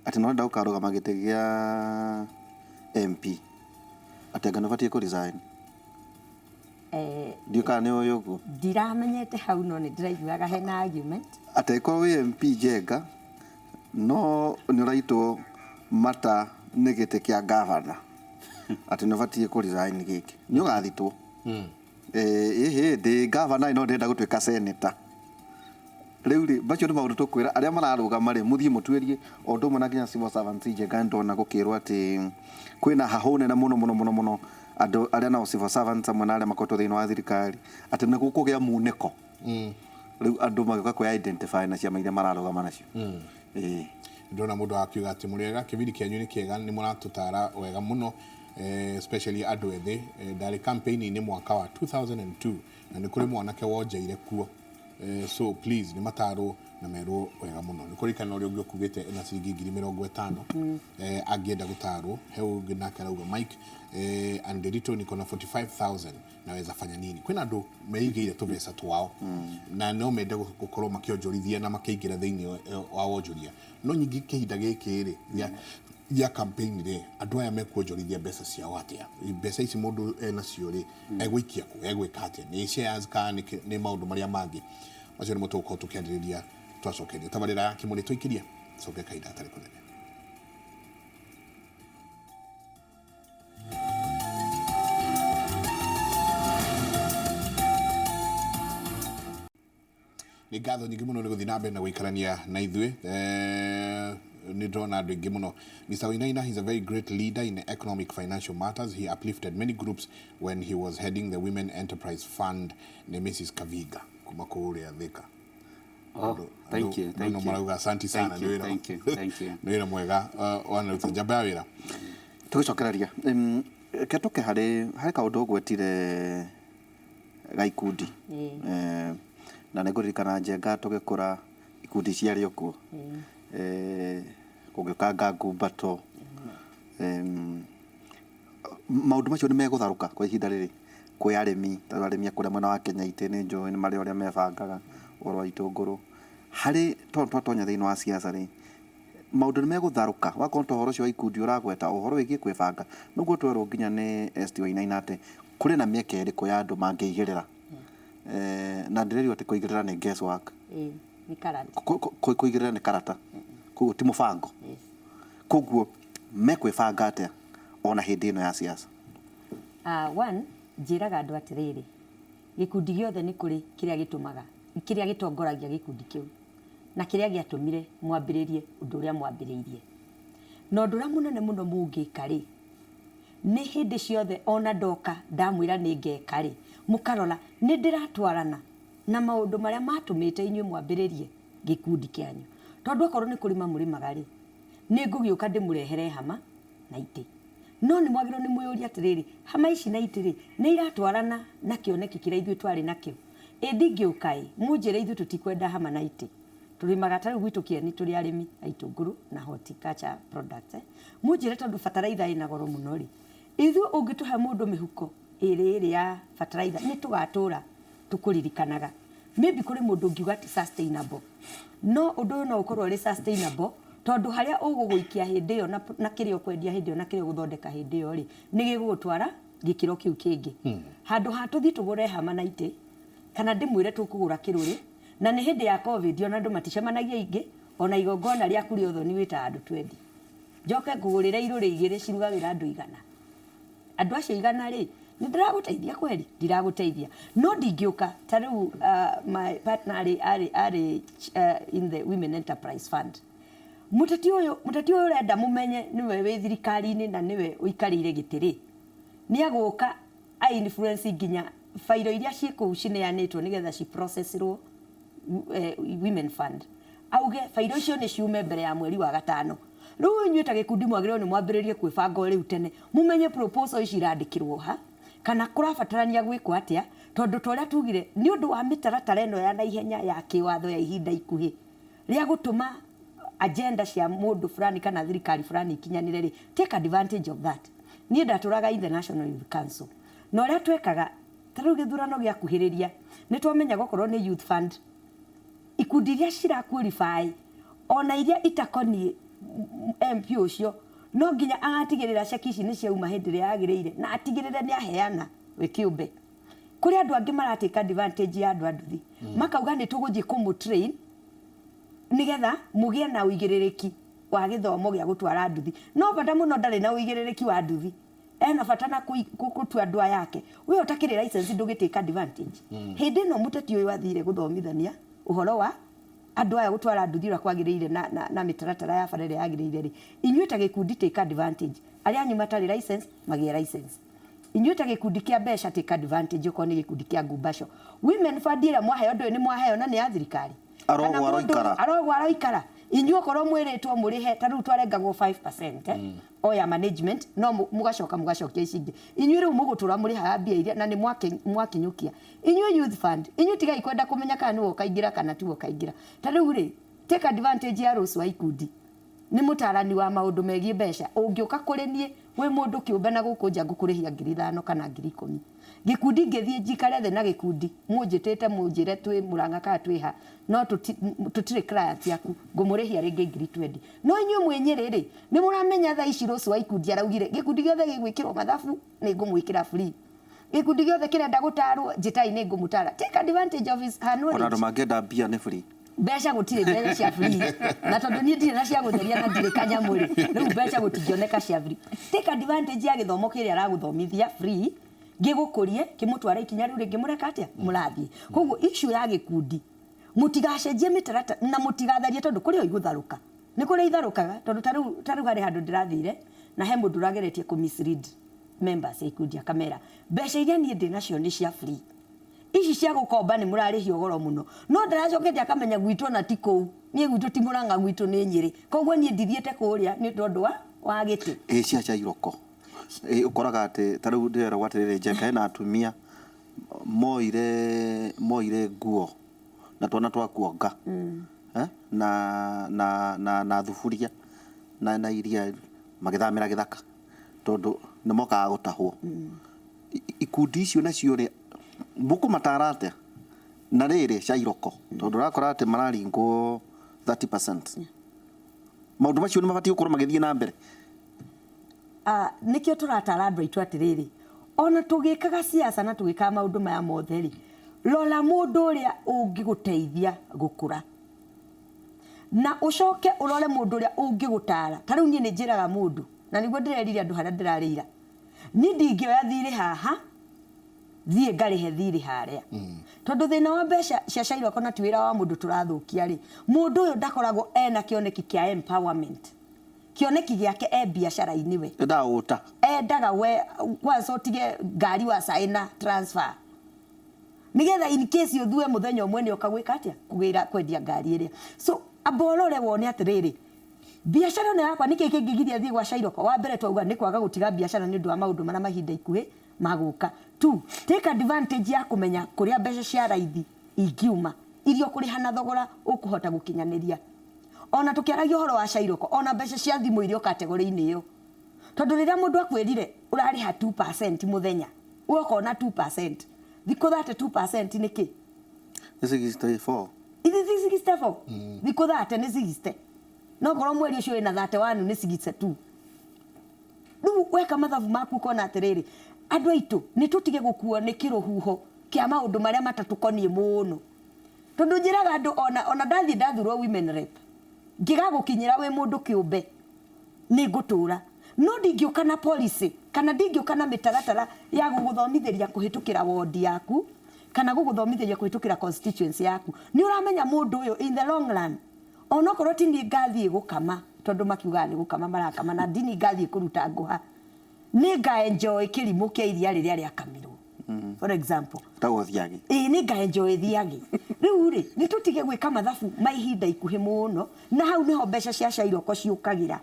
ati no ndauka rugama gite gia MP atengana batie ku resign ndiuka ne oyogo ndiramenyete hau no ni ndiraiguaga hena argument ataiko we MP Jenga no ni raito mata nä gä tä kä a ngavana atä nä batiä kå resign gä kä nä å gathitwo ä ndä ngavana no ndenda gå tuä ka seneta rä u rä macio nä maå ndå tå kwä ra arä a mararå gama rä må thiä må tuärie o ndå mwe na nginya civil servants njenga ndona gå kä rwo atä kwä na hahå nene må no andå arä a nao civil servants amwe na arä a makoretwo thä inä wa thirikari atä nä gå kå gä a munä ko rä u andå magä ka kwä identify na ciama iria mararå gama nacio ndona må ndå akiuga atä må rä ega kä bindi kianyu nä kä ega nä må ratå tara wega må no especially andå ethä ndarä campaign-inä mwaka wa 2002 na nä kå rä mwanake wonjeire kuo so please nä matarwo na merwo wega må no nä kå rikana å rä å ngä å kugä te na ciringi 50,000 angä enda gå tarwo he å ngä nake arauga Mike Anderito niko na 45,000 naweza fanya nini kwina andå meigä ire tå beca twao na no mende gå korwo makionjorithia na makä ra thä inä wa wonjoria no nyingä kä hinda gä kä rä ya campaign rä andå aya mekuonjorithia mbeca ciao atia mbeca ici må ndå enacio rä egå ikia kå egwä ka atä nä shares ka nä maå ndå marä a mangä macio nä mo tå korwo tå kä andä rä ria twacokeria tabarä ra kä må rä tå ikä ria coke kahinda atarä kå nene nä ngatho nyingä må no nä gå thiä na mbere na gå ikarania na ithuä nä ndona andå aingä må no Mr. Wainaina he's a very great leader in economic financial matters. He uplifted many groups when he was heading the Women Enterprise Fund nä Mrs. Kaviga kuma kå rä a Thika. Thank you. No marauga asanti sana nä wä ra mwega wanaruta njamba ya wä ra tå gä cokereria ke tå ke harä kaå ndå gwetire gaikundi na nä ngå ririkana njenga tå gä kå ra ikundi ciarä o kuo gå gä kanga ngumbato maå ndå macio nä megå tharå ka kwa ihinda rä rä kwä arä mi tondå arä mi akå rä a mwena wa Kenya itä nä njå nä marä a å rä a mebangaga å rå wa itå ngå rå harä twatonya thä inä wa ciaca rä maå ndå nä megå tharå ka wakorwo ta å horo å cio wa ikundi å ragweta å horo wä giä kwä banga nå guo twerwo nginya nä ST Wainaina atä kå rä na mä eke ä rä kå ya andå mangä igä rä ra na ndä rerirwo atä kå igä rä ra nä guesswork kå igä rä ra nä karata koguo ti må bango koguo mekwä banga atä ona hä ndä ä no ya ciaca njä raga andå atä rä rä gä kundi gä othe nä kå rä kä rä a gä tå maga kä rä a gä tongoragia gä kundi kä u na kä rä a gä atå mire mwambä rä rie å ndå å rä a mwambä rä irie na å ndå å rä a må nene må no må ngä ka rä nä hä ndä ciothe ona ndoka ndamwä ra nä ngeka rä må karora nä ndä ratwarana na maå ndå marä a matå mä te inyuä mwambä rä rie gä kundi kä anyu tondå akorwo nä kå rä ma må rä maga rä nä ngå gä å ka ndä må rehere hama na itä no nä mwagä rwo nä mwä å ria atä rä rä hama ici na itä rä nä iratwarana na kä oneki kä rä a ithuä twarä nakä o ä ndingä å kaä må njä ra ithuä tå tikwenda hama na itä tå rä maga tarä u gwitå kä ni tå rä arä mi aitå ngå rå na horticulture products må njä re tondå bataraitha ä na goro må no rä ithuä å ngä tå he må ndå mä huko ä rä ä rä ya bataraitha nä tå gatå ra tå kå ririkanaga maybe kå rä må ndå ngiuga ti sustainable no å ndå å yå no å korwo rä sustainable tondå harä a å gå gå ikia hä ndä ä yo na kä rä a å kwendia hä ndä ä yo na kä rä a å gå thondeka hä ndä ä yo rä nä gä gå gå twara gä kä ro kä u kä ngä handå ha tå thiä tå gå re hama na itä kana ndä mwä re tå kå gå ra kä rå rä na nä hä ndä ya covid ona andå maticemanagia ingä ona igongona rä aku rä othoni wä ta andå 20 njoke ngå gå rä re irå rä igä rä ciruga wä ra andå igana andå acio igana rä nä ndä ragå teithia kweri ndiragå teithia no ndingä å ka ta rä u my partner arä in the Women Enterprise Fund må teti å yå renda må menye nä we wä thirikari-inä na nä we å ikarä ire gä tä rä nä agå ka influence nginya bairo iria ciä kå u cineanä two nä getha ciprocessirwo Women Fund auge bairo icio nä ciume mbere ya mweri wa gatano rä u inyuä ta gä kundi mwagä rwo nä mwambä rä rie kwä banga o rä u tene må menye proposal ici irandä kä rwo ha kana kå rabatarania gwä kwo atä a tondå ta å rä a tugire nä å ndå wa mä taratara ä no ya naihenya ya kä watho ya ihinda ikuhä rä a gå tå ma agenda cia må ndå fulani kana thirikari fulani ikinyanä rä take advantage of that niä ndatå raga in the National Youth Council na å rä a twekaga ta rä u gä thurano gä akuhä rä ria nä twamenya gokorwo nä youth fund ikundi iria cirakuäribai ona iria itakoniä MP å cio no nginya agatigä rä ra ceki ici nä ciauma hä ndä ä rä a yagä rä ire na atigä rä re nä aheana wä kä å mbe kå rä andå angä maratĩka advantage ya andå anduthi makauga nä tå gå thiä kå må train nä getha må gä e na å igä rä rä ki wa githomo gya gutwara nduthi no bata muno ndari na uigiririki wa nduthi ena bata na kutua ndwa yake we utakire license ndugiteka advantage hindi no muteti uyu wathire guthomithania uhoro wa andu aya gutwara nduthi ura kwagiriire na mitaratara ya barere yagiriire ri inyuĩ ta gikundi take advantage aria anyu matari license magie license inyuĩ ta gikundi kia mbeca take advantage uko ni gikundi kia ngumbaco women fund ira mwaheo ndu ni mwaheo na ni ya thirikari arogwa ikara inyuĩ korwo mwiritwo murihe ta riu twarengagwo 5% oya management no mugacokia icingi inyuĩ riu mugutura muriha mbia iria na ni mwakinyukia inyuĩ youth fund inyuĩ tigai kwenda kumenya kana ni wokaingira kana ti wokaingira ta riu ri take advantage ya rusu wa ikundi ni mutarani wa maundu megie mbeca ungiuka kuri nie we mundu kiumbe na guku nja ngukurihia 5,000 kana 10,000 gikundi ngithie njikare the na gikundi munjitete munjire twi muranga ka twiha no tutire client yaku ngumurihia ringi 20,000 no inyu mwenyere ri ni muramenya tha ici rusu wa ikundi araugire gikundi giothe gigwikirwo mathabu ni ngumwikira free gikundi giothe kirenda gutarwo jitai ni ngumutara take advantage of his knowledge ona ndo mangenda mbia ni free mbeca gutire mbeca cia free na tondu nie ndire na cia gutheria na ndire kanyamuri riu mbeca gutingioneka cia free take advantage ya githomo kiria araguthomithia free gigukurie kimutwara ikinya riu ringi mureka atia murathie koguo issue ya gikundi mutigacenjie mitarata na mutigatharie tondu kurio igutharuka ni kuria itharukaga tondu taru hari handu ndirathire na he mundu rageretie ku mislead members ya ikundi akamera mbeca iria nie ndi nacio ni cia free ici cia gukomba ni murarihio goro muno no ndaracoketie akamenya gwitwo na ti kou nie gwitwo ti Murang'a gwitwo ni Nyeri koguo nie ndithiete kuria ni tondu wa giti cia chairoko ukoraga ati tariu ndira gwatirire njeka na atumia moire nguo na twana twa kuonga na thufuria na iria magithamira githaka tondu ni mokaga gutahwo ikundi icio nacio ri buku matarate na riri chairoko tondu rakora ati mararingwo 30% maundu macio ni mabati gukorwo magithie na mbere nikio turatara andu aitu atiriri ona tugikaga siasa na tugikaga maundu maya mothe ri lola mundu uria ungiguteithia gukura na ucoke urole mundu uria ungigutara ta riu nie ni njiraga mundu na niguo ndireriria andu haria ndirarira ni ndingioya thiri haha thie ngarihe thiri haria tondu thina wa mbeca cia cairoko na tiwira wa mundu turathukia ri mundu uyu ndakoragwo ena kioneki kia empowerment kioneki giake biashara-ini we ndauta endaga we wacotige ngari wa saina transfer nigetha in case uthue muthenya umwe ni ukagwika atia kugira kwendia ngari iria so aborore wone atiriri biashara na yakwa niki kingigithia thie gwa cairoko wa mbere twauga ni kwaga gutiga biashara ni ndu wa maundu mara mahinda ikuhi maguka tu take advantage ya kumenya kuria mbeca cia raithi ingiuma irio kurihana thogora ukuhota gukinyaniria ona tukiaragia uhoro wa cairoko ona mbeca cia thimu irio kategori-ini iyo tondu riria mundu akwirire urariha 2% muthenya ukona 2% thiko thate 2% niki 64 ithi 64 thiko thate ni 60 no korwo mweri ucio ina 31 ni 62 riu weka mathabu maku kona atiriri andu aitu ni tutige gukuo ni kiruhuho kia maundu maria matatukonie muno tondu njiraga andu ona ndathurwo women rep ngigagukinyira we mundu kiumbe ni ngutura no ndingioka na policy kana ndingioka na mitaratara ya guguthomithiria kuhitukira ward yaku kana guguthomithiria kuhitukira constituency yaku ni uramenya mundu uyu in the long run ona korwo ti ni ngathie gukama tondu makiuga ni gukama marakama na ndini ngathie kuruta nguha ni nga enjoy kirimu kia iria riria ria kamirwo for example tawo thiagi ni nga enjoy thiagi riu ri ni tutige gwika mathabu maihinda ikuhi muno na hau niho mbeca cia cairoko ciukagira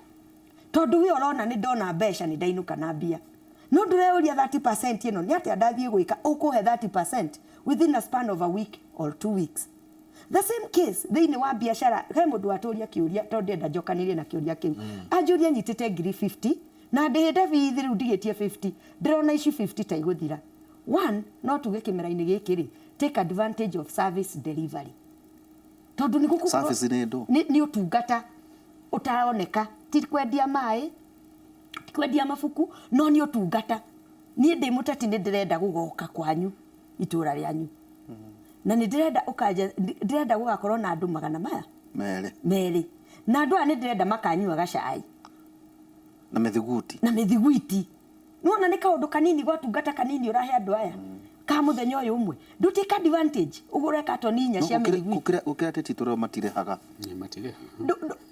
tondu we urona ni ndona mbeca ni ndainuka na mbia no ndureuria 30% ino ni atia ndathie gwika ukuhe 30% within a span of a week or 2 weeks the same case thiini wa biashara he mundu aturia kiuria tondu enda njokanirie na kiuria kiu ajuria nyitite 50 na ndihite bithi riu ndigitie 50 ndirona ici 50 ta iguthira one no tuge kimera-ini giki ri take advantage of service delivery tondu ni guku service ni ndo ni utungata utaroneka ti kwendia mai ti kwendia mafuku no ni utungata ni ndi mutati ni ndirenda gugoka kwanyu itura rianyu na ni ndirenda ukaja ndirenda gugakorwo na andu magana maya mere na andu ane ndirenda makanyua gacai na methiguiti nona ni kaundu kanini gwatungata kanini urahe andu aya ka muthenya uyu umwe ndu take advantage ugure katoni nya cia methiguiti ukira teti turo matirehaga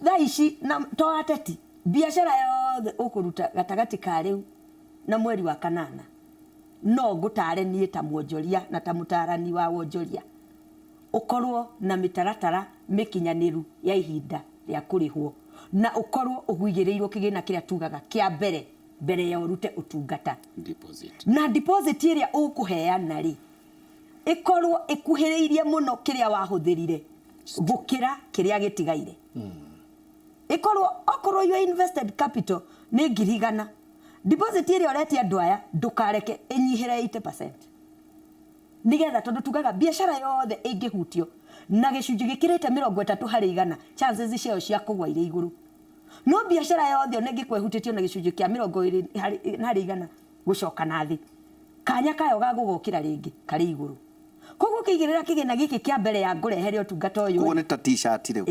tha ici na to ateti biashara yothe ukuruta gatagati ka riu na mweri wa kanana no ngutare nie ta mwonjoria na ta mutarani wa wonjoria ukorwo na mitaratara mikinyaniru ya ihinda ria kurihwo na ukorwo uguigirirwo kigina kiria tugaga kia mbere ya urute utungata deposit na deposit iria ukuheana ri ikorwo ikuhiriirie muno kiria wahuthirire gukira kiria gitigaire ikorwo okorwo you invested capital ni ngirigana deposit iria ureti andu aya ndukareke inyihire 80% nigetha tondu tugaga biashara yothe ingihutio na gicunji gikirite 30 harĩ 100 chances cio cia kugwa ire iguru no biashara yothe ne gikwehutitio na gicunji kia 20 harĩ 100 gucoka nathi kanya kayo gagugokira ringi kari iguru koguo kigirira kigina giki kia mbere ya ngurehere utungata uyu koguo ni ta t-shirt riu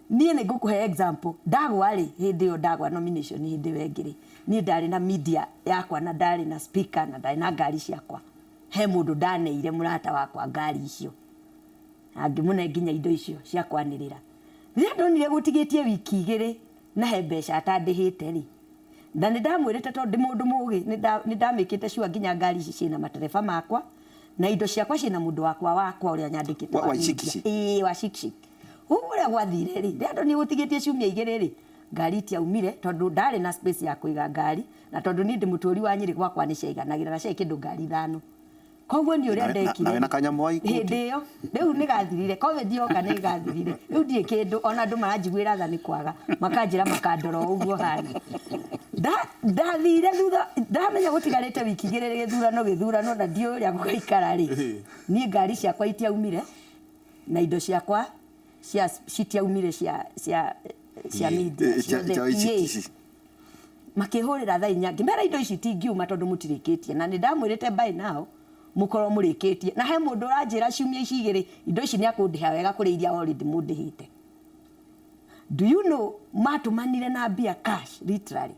nie ne ngukuhe example ndagwa ri hindi yo ndagwa nomination hindi wengiri nie ndari na media yakwa na ndari na speaker na ndari na ngari ciakwa he mundu ndaneire murata wakwa ngari icio angimune nginya indo icio cia kwanirira ria ndonire gutigitie wiki igiri na he mbeca atandihite ri na ndamwirite tondu mundu mugi ndamikite sure nginya ngari ici cina matereba makwa na indo ciakwa cina mundu wakwa uria nyandikite wa shikshik uria gwathire ri ria ndonire gutigitie ciumia igiri ri ngari ti aumire tondu ndari na space ya kuiga ngari na tondu ni ndi muturi wa Nyeri gwakwa ni ciaiganagira na cia kindu ngari 5 koguo ni uria ndekire na kanyamu wa ikuti hindi yo riu ni gathirire covid yoka ni gathirire riu ndie kindu ona andu maranjiguira tha ni kwaga makanjira makandoro uguo hani ndathire thutha ndamenya gutigarite wiki igiri githurano na ndio uria gugaikara ri ni ngari ciakwa itiaumire na indo ciakwa citiaumire cia media makihurira tha inya ngimera indo ici tingiuma tondu mutirikitie na ni ndamwirite by now mukoro murikitie na he mundu uranjira ciumia ici igiri indo ici ni akundiha wega kuri iria already mundihite do you know matumanire na bia cash literally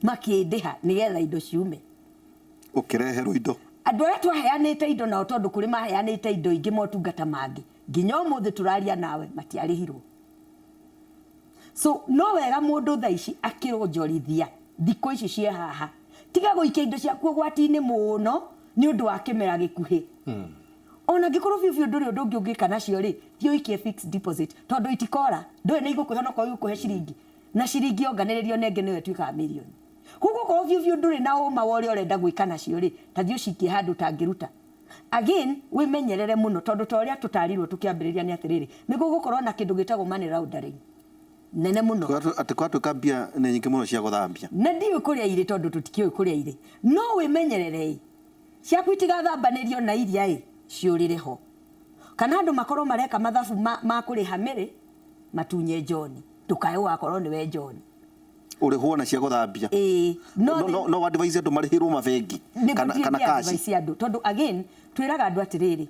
makindiha nigetha indo ciume ukireherwo indo andu aria twaheanite indo na tondu kuri maheanite indo ingi motungata mangi nginya umuthi turaria nawe matiarihirwo so no wega mundu tha ici akironjorithia thiko ici cie haha tiga guikia indo ciaku gwati-ini muno ni undu wa kimera gikuhi ona gikorwo biu nduri undu ungi ungika nacio ri thio ikie fixed deposit tondu itikora ndui ni igukuhonoka igukuhe ciringi na ciringi onganiririo nenge niwe twika milioni kuko korwo biu nduri na uma wori urenda gwika nacio ri ta thio cikie handu tangiruta again we menyerere muno tondu toria tutarirwo tukiambiriria ni atiriri nigo gukorwo na kindu gitagwo money laundering nene muno atikwatu kambia ne nyingi muno cia guthambia na ndiwe kuria ire tondu tutikiwe kuria ire no we menyerere cia kwitiga thambanirio na iria ciurire ho kana andu makorwo mareka mathabu ma kuriha miri matunye John tukae wakorwo ni we John uri huona cia guthambia no advise andu marihirwo mabengi kana kashi advise andu tondu again twiraga andu atiriri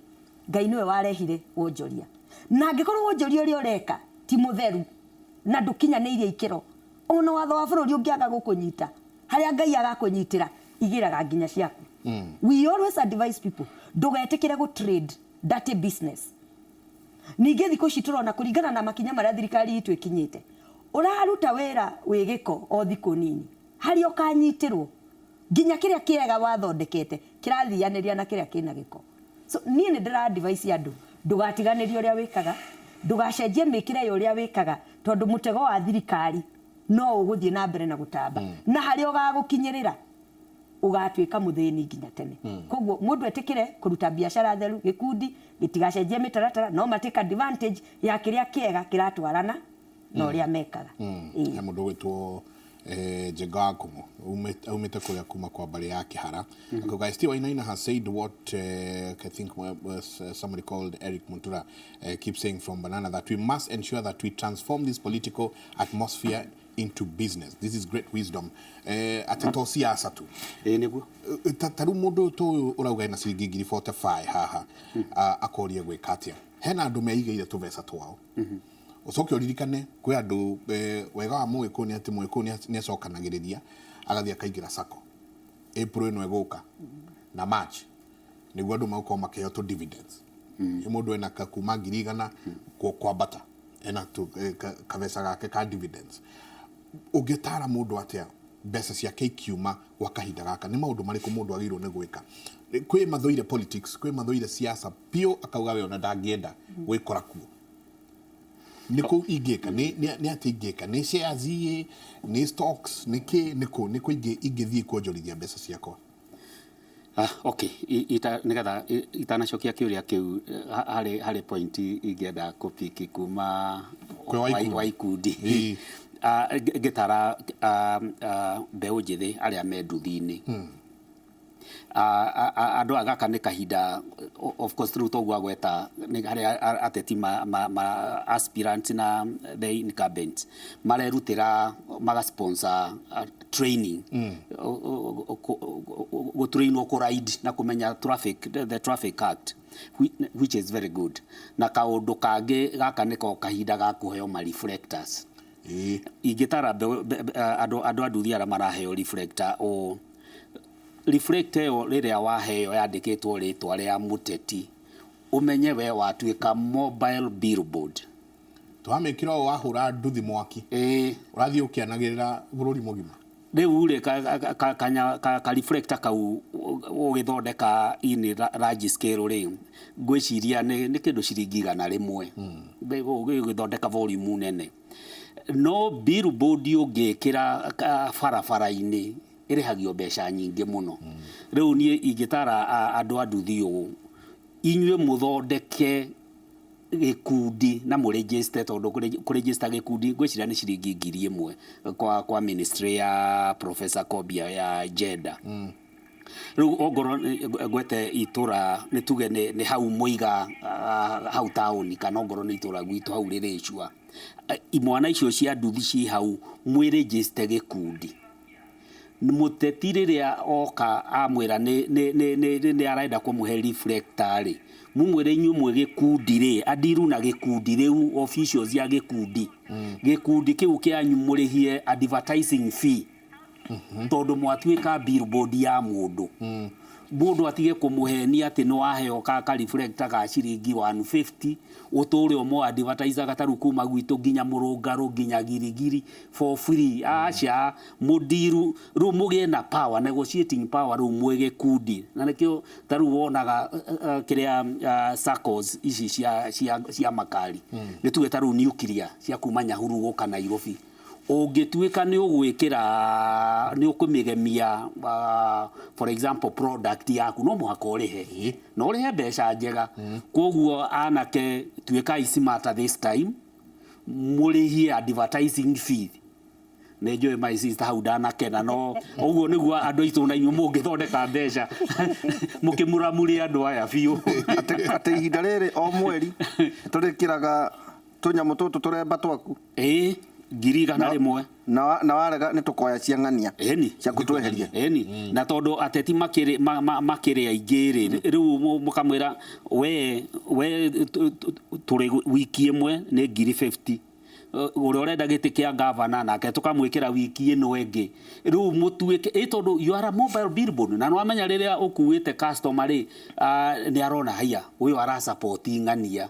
Ngai niwe warehire wonjoria na ngikorwo wonjoria uri ureka ti mutheru na ndukinyanirie ikiro ona watho wa bururi ungiaga gukunyita haria Ngai agakunyitira igiraga nginya ciaku we always advise people ndugetikire go trade dirty business ninge thiko citurona kuringana na makinya maria thirikari itu ikinyite uraruta wira wigiko o thiko nini hari okanyitirwo nginya kiria kiega wathondekete kirathianiria na kiria kina giko so nie ni ndira advise andu ndugatiganirie uria wikaga ndugacenjie mikire yo uria wikaga tondu mutego wa thirikari no uguthie na mbere na gutamba na hari ogagukinyirira ugatwika muthini nginya tene koguo mundu etikire kuruta biashara theru gikundi gitigacenjie mitaratara no mateka advantage ya kiria kiega kiratwarana no ria mekaga ya mundu gwitwo Jegakumo umete kuria kuma kwa bari ya kihara guys still Wainaina has said what I think was somebody called Eric Muntura keeps saying from Banana that we must ensure that we transform this political atmosphere into business. This is great wisdom. Ateto siasa tu. Niguo. Taru mundu to urauga ina ciringi ngiri 45 haha. Akoria gwikatia. Hena andu meigeire tuvesa twao. ucoke uririkane kwi andu wega wa Mũgĩkũyũ ni ati Mũgĩkũyũ ni acokanagĩrĩria agathia kaingira sako April no egoka na March niguo andu magukorwo makiheo tu dividends mundu ena kuma 100 kwambata ena tu kabesa gake ka dividends ugitara mundu atia mbeca ciake ikiuma gwa kahinda gaka ni maundu mariku mundu agirwo ni gwika kwi mathoire politics kwi mathoire siasa pio akauga we ona ndangĩenda gwikora kuo niko igeka ni ati igeka ni shares ni stocks niki ingithii kuonjorithia mbeca ciakwa. Okay, nigetha itanacokia kiuria kiu hari point ingenda kupiki kuma wa ikundi gitara mbeu njithi aria me nduthi-ini andu agaka ni kahinda of course through to gweta ni hari ateti ma aspirants na the incumbents marerutira maga sponsor training go train ko ride na kumenya the traffic act which is very good na kaundu kangi gaka niko kahinda ga kuheo ma reflectors igitara andu anduthi ara maraheo reflector o reflector yo riria waheo yandikitwo ritwa ria muteti umenye we watuika mobile billboard twamikira wahura nduthi mwaki urathie ukianagirira bururi mugima riu ri ka reflector kau ugithondeka in large scale ri ngwiciria ni kindu ciringi 100 ugithondeka volume nene no billboard ugikira barabara-ini irihagio mbeca nyingi muno riu ni igitara andu anduthi u inywe muthondeke gikundi na mu register tondu ku register gikundi ngwiciria ni ciringi 1,000 kwa ministry ya Professor Kobia ya Jeda riu ogoro gwete itura ni tuge ni hau muiga hau tauni kana ogoro ni itura gwitu hau riricua imwana icio cia nduthi ci hau mwi register gikundi muteti riria oka amwira ni araenda kumuhe reflector ri mumwire inyu mwe gikundi ri adiru na gikundi riu officials ya gikundi gikundi kiu kianyu murihie advertising fee tondu mwatuika billboard ya mundu mundu atige kumuhenia ati no aheo ka reflector ka ciringi 150 uturi omo advertiser gataru kuma gwitu nginya murungaru nginya girigiri for free acha mudiru ru mugie na power negotiating power ru mwege kudi na nikio taru wonaga kiria circles ici cia makari nituge taru nuclear cia kuma Nyahururu goka Nairobi ungituika ni ugwikira ni ukumigemia for example product yaku no muhaka urihe no urihe mbeca njega koguo anake tuika smart this time murihie advertising fee nejo my sister hau ndanakena no uguo niguo andu aitu na inyu mungithondeka mbeca mukimuramuri andu aya biu ate ihinda riri o mweri turikiraga tunyamu tutu turemba twaku ngirigana rimwe na warega ni tukoya ciang'ania cia kutweheria na tondu ateti makiri aingiri riu mukamwira we turi wiki imwe ni 50 uri urenda giti kia governor nake tukamwikira wiki ino engi riu mutuike tondu you are a mobile billboard na no amenya riria ukuwite customer ri ni arona haya uyu ara support ng'ania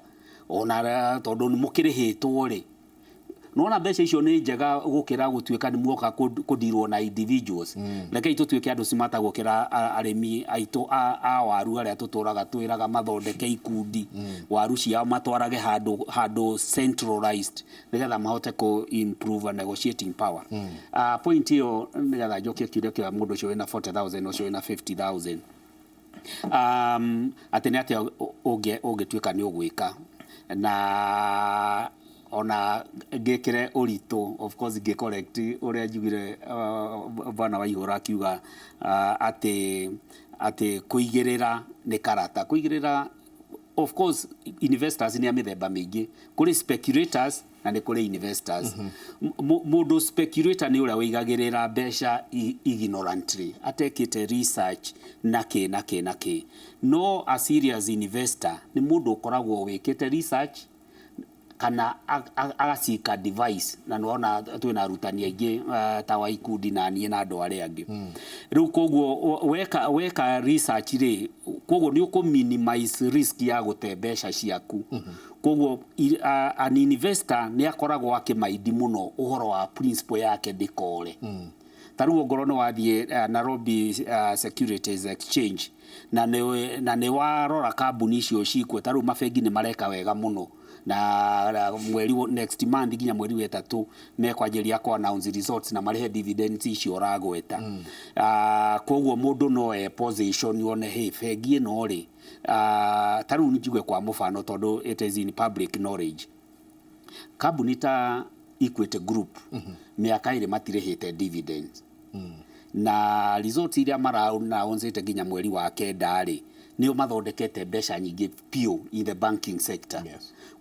ona tondu mukirihitwo ri nona mbeca icio ni njega gukira gutuika ni muoka kudirwo na individuals reke itutuike andu simata gukira arimi aitu a waru aria tuturaga twiraga mathondeke ikundi waru cia matwarage handu centralized nigetha mahote ku improve negotiating power point hiyo nigetha njokie kiuria kia mundu ucio wina 40,000 ucio wina 50,000 atene atia ungituika ni ugwika na ona ngekire urito of course ge correct uria njugire bana wa ihora kiuga ati kuigirira ni karata kuigirira of course investors ni amithemba mingi kuri speculators na ni kuri investors mundu speculator ni uria wigagirira mbeca ignorantly atekite research nake no a serious investor ni mundu ukoragwo wikite research kana agacika device na nona twina arutani aingĩ ta wa ikundi na niĩ na andũ arĩa angĩ rĩu koguo weka research rĩ koguo nĩ ũkũ minimize risk ya gũte mbeca ciaku koguo an investor nĩ akoragwo akĩmaindi mũno ũhoro wa principle yake ndĩkore taruo ngoro nĩ wathiĩ Nairobi Securities Exchange na nĩ warora kambuni icio cikwo taruo mabengi nĩ mareka wega mũno na mweri next month nginya mweri wa 3 mekwanjĩria ku announce results na marehe dividends icio ũragweta koguo mũndũ no position one hey bengi ĩno rĩ taruo nĩnjuge kwa mũfano tondũ it is in public knowledge kambuni ta Equity Group mĩaka ĩrĩ matirĩhĩte dividends na results iria maraonzete nginya mweri wa 9 rĩ nĩo mathondekete mbeca nyingĩ pio in the banking sector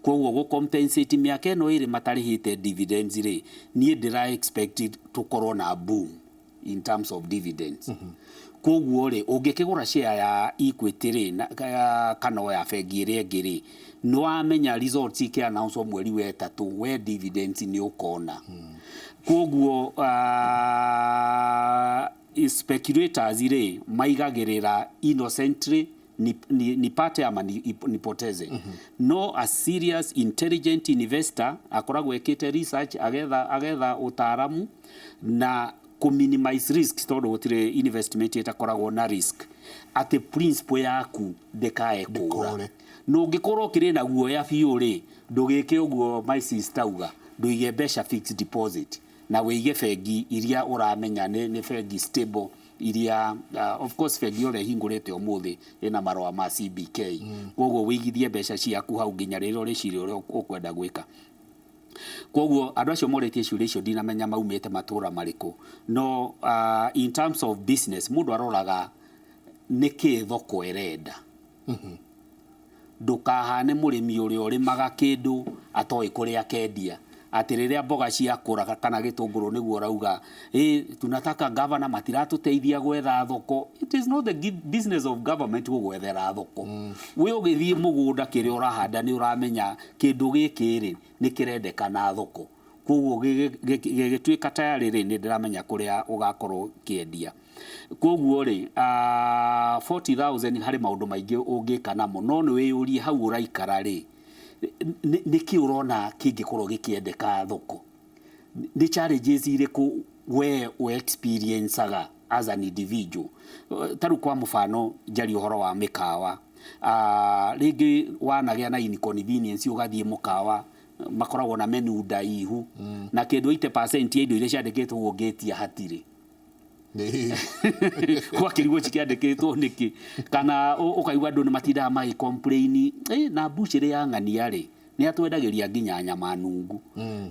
koguo go compensate mĩaka ĩno ĩrĩ matarĩhĩte dividends rĩ niĩ ndĩra expected tukorwo na boom in terms of dividends koguo rĩ ũngĩkĩgũra share ya Equity rĩ kana ya bengi ĩrĩa ĩngĩ rĩ no amenya results ike announce mweri wa 3 we dividends nĩ ũkona koguo speculators rĩ maigagĩrĩra innocently nipate ama nipoteze no a serious intelligent investor akoragwo ekĩte research agetha utaaramu na ku minimize risk tondũ gũtirĩ investment ĩtakoragwo na risk ati principle yaku ndĩkae kũra no ũngĩkorwo kĩrĩ na guoya biũ rĩ ndũgĩke ũguo my sister uga ndũige mbeca fixed deposit na wĩige bengi iria ũramenya nĩ bengi stable iria of course bengi ore hingũrĩte ũmũthĩ ĩna marũa ma CBK koguo wĩigithie mbeca ciaku hau nginya rĩrĩa ũrĩciria ũrĩa ũkwenda gwĩka koguo andũ acio morĩtie ciũria icio ndinamenya maumĩte matũra marĩkũ no in terms of business mũndũ aroraga nĩkĩ thoko ĩrenda ndũkahane mũrĩmi ũrĩa ũrĩmaga kĩndũ atoĩ kũrĩa kendia atĩ rĩrĩa mboga ciakũra kana gĩtũngũrũ nĩguo urauga tunataka governor matiratuteithia gwetha thoko it is not the business of government gũgwethera thoko we ũgĩthiĩ mũgũnda kĩrĩa ũrahanda nĩ ũramenya kĩndũ gĩkĩ rĩ nĩ kĩrendekana thoko koguo gĩgĩtuĩka tayari rĩ nĩ ndĩramenya kũrĩa ũgakorwo kĩendia koguo rĩ 40,000 harĩ maũndũ maingĩ ũngĩka namo no nĩ wĩyũrie hau ũraikara rĩ nĩkĩ ũrona kĩngĩkorwo gĩkĩendeka thoko nĩ challenges irĩkũ we experienceaga as an individual taru kwa mũfano njari ũhoro wa mĩkawa rĩngĩ wanagĩa na inconvenience ũgathiĩ mũkawa makoragwo na menu ndaihu na kĩndũ 80% ya indo iria ciandĩkĩtwo ũngĩtia hatirĩ kwa kĩrigwo cikĩandĩkĩtwo nĩkĩ kana ũkaigua andũ nĩ matindaga magĩ complain na bucĩrĩ ya ng'ania rĩ nĩ atwendagĩria nginya nyama nungu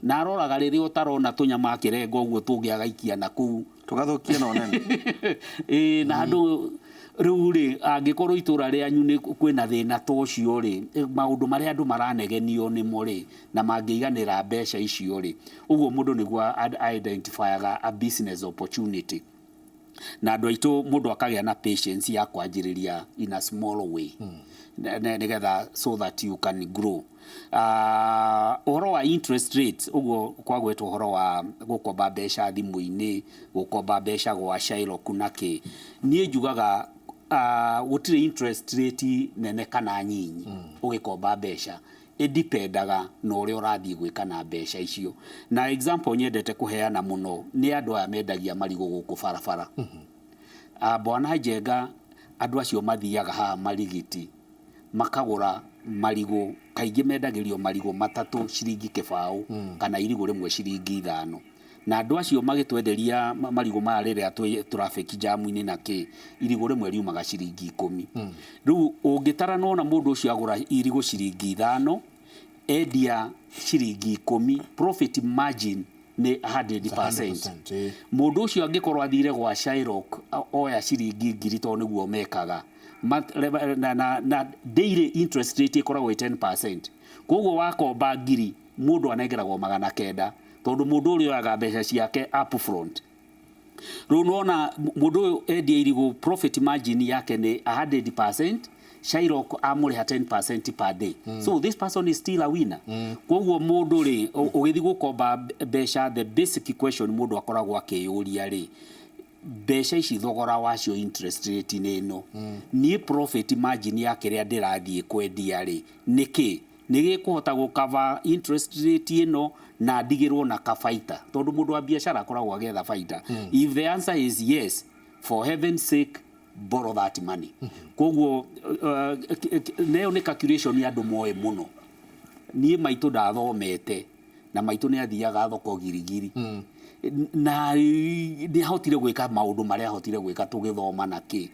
na aroraga rĩrĩa ũtarona tũnyama kĩrengo ũguo tũngĩagaikia na kũu tũgathũkia no nene na andũ rĩu rĩ angĩkorwo itũra rĩanyu kwĩna thĩna ta ũcio rĩ maũndũ marĩa andũ maranegenio nĩmo rĩ na mangĩiganĩra mbeca icio rĩ ũguo mũndũ nĩguo identifyaga a business opportunity na andũ aitũ mũndũ akagĩa na patience ya kwanjĩrĩria in a small way nĩgetha so that you can grow ũhoro wa interest rates ũguo kwagwetwo ũhoro wa gũkomba mbeca thimũ-inĩ gũkomba mbeca gwa Shylock nake niĩ njugaga gũtirĩ interest rate nene kana nyinyi ũgĩkomba mbeca ĩdipendaga na ũrĩa ũrathiĩ gwĩka na mbeca icio na example nyendete kũheana mũno nĩ andũ aya mendagia marigũ gũkũ barabara bwana Njenga andũ acio mathiaga haha marigiti makagũra marigũ kaingĩ mendagĩrio marigũ matatũ ciringi kĩbaũ kana irigũ rĩmwe ciringi 5 na andũ acio magĩtwenderia marigũ maya rĩrĩa traffic jam-inĩ na kĩ irigũ rĩmwe riumaga ciringi 10 rĩu ũngĩtara nona mũndũ ũcio agũra irigũ ciringi 5 endia ciringi 10 profit margin nĩ 100%. Mũndũ ũcio angĩkorwo athire gwa Shylock oya ciringi 1000 to nĩguo mekaga na daily interest rate ikoragwo 10%. Koguo wakomba 1000 mũndũ anengeragwo 900 tondũ mũndũ ũrĩa oyaga mbeca ciake up front. Rĩu nona mũndũ endia irigũ profit margin yake nĩ 100%, Shylock amuriha 10% per day. So this person is still a winner. Koguo mundu ri ugithi gukomba besha, the basic question mundu akoragwo akiyuria ri besha ici thogora wacio interest rate nino ni profit margin ya kiria ndirathie kwendia ri niki nigikuhota gukava interest rate ino na ndigirwo na kafaita tondu mundu wa biashara akoragwo agetha faita. If the answer is yes, for heaven's sake borrow that money. Koguo neo ni calculation ya andu moe muno. Nie maitu ndathomete na maitu ni athiaga thoko girigiri na ni hotire gwika maundu maria hotire gwika tugithoma na ki.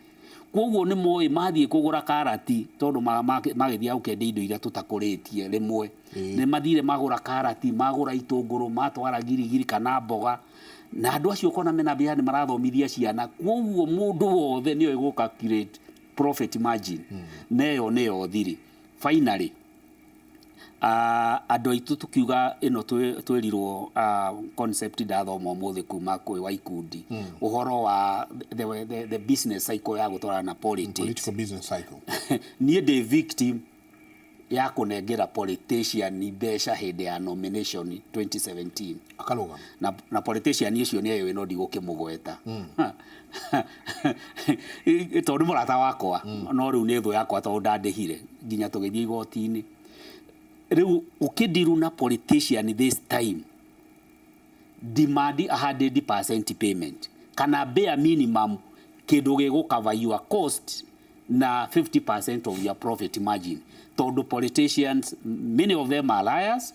Koguo ni moe mathie kugura karati tondu magithia ukende indo iria tutakuritie rimwe ni mathire magura karati, magura itunguru, matwara girigiri kana mboga na andu acio kona mena bia ni marathomithia ciana. Koguo mundu wothe ni oigo calculate profit margin neyo thiri. Finally andu aitu tukiuga ino twerirwo concept ndathoma muthi kuma kwi wa ikundi uhoro wa the business cycle ya gutwara na political business cycle. Nie the victim ya kunengera politician ni besha hede ya nomination 2017 akaruga na politician icio ni ayo ino ndigukimugweta tondu murata wakwa no riu ni thu yakwa tondu ndandihire nginya tugithie igoti-ini. Riu ukidiru na politician this time demand 100% payment kana bare minimum kindu gigukava your cost na 50% of your profit margin. Tondu politicians, many of them are liars.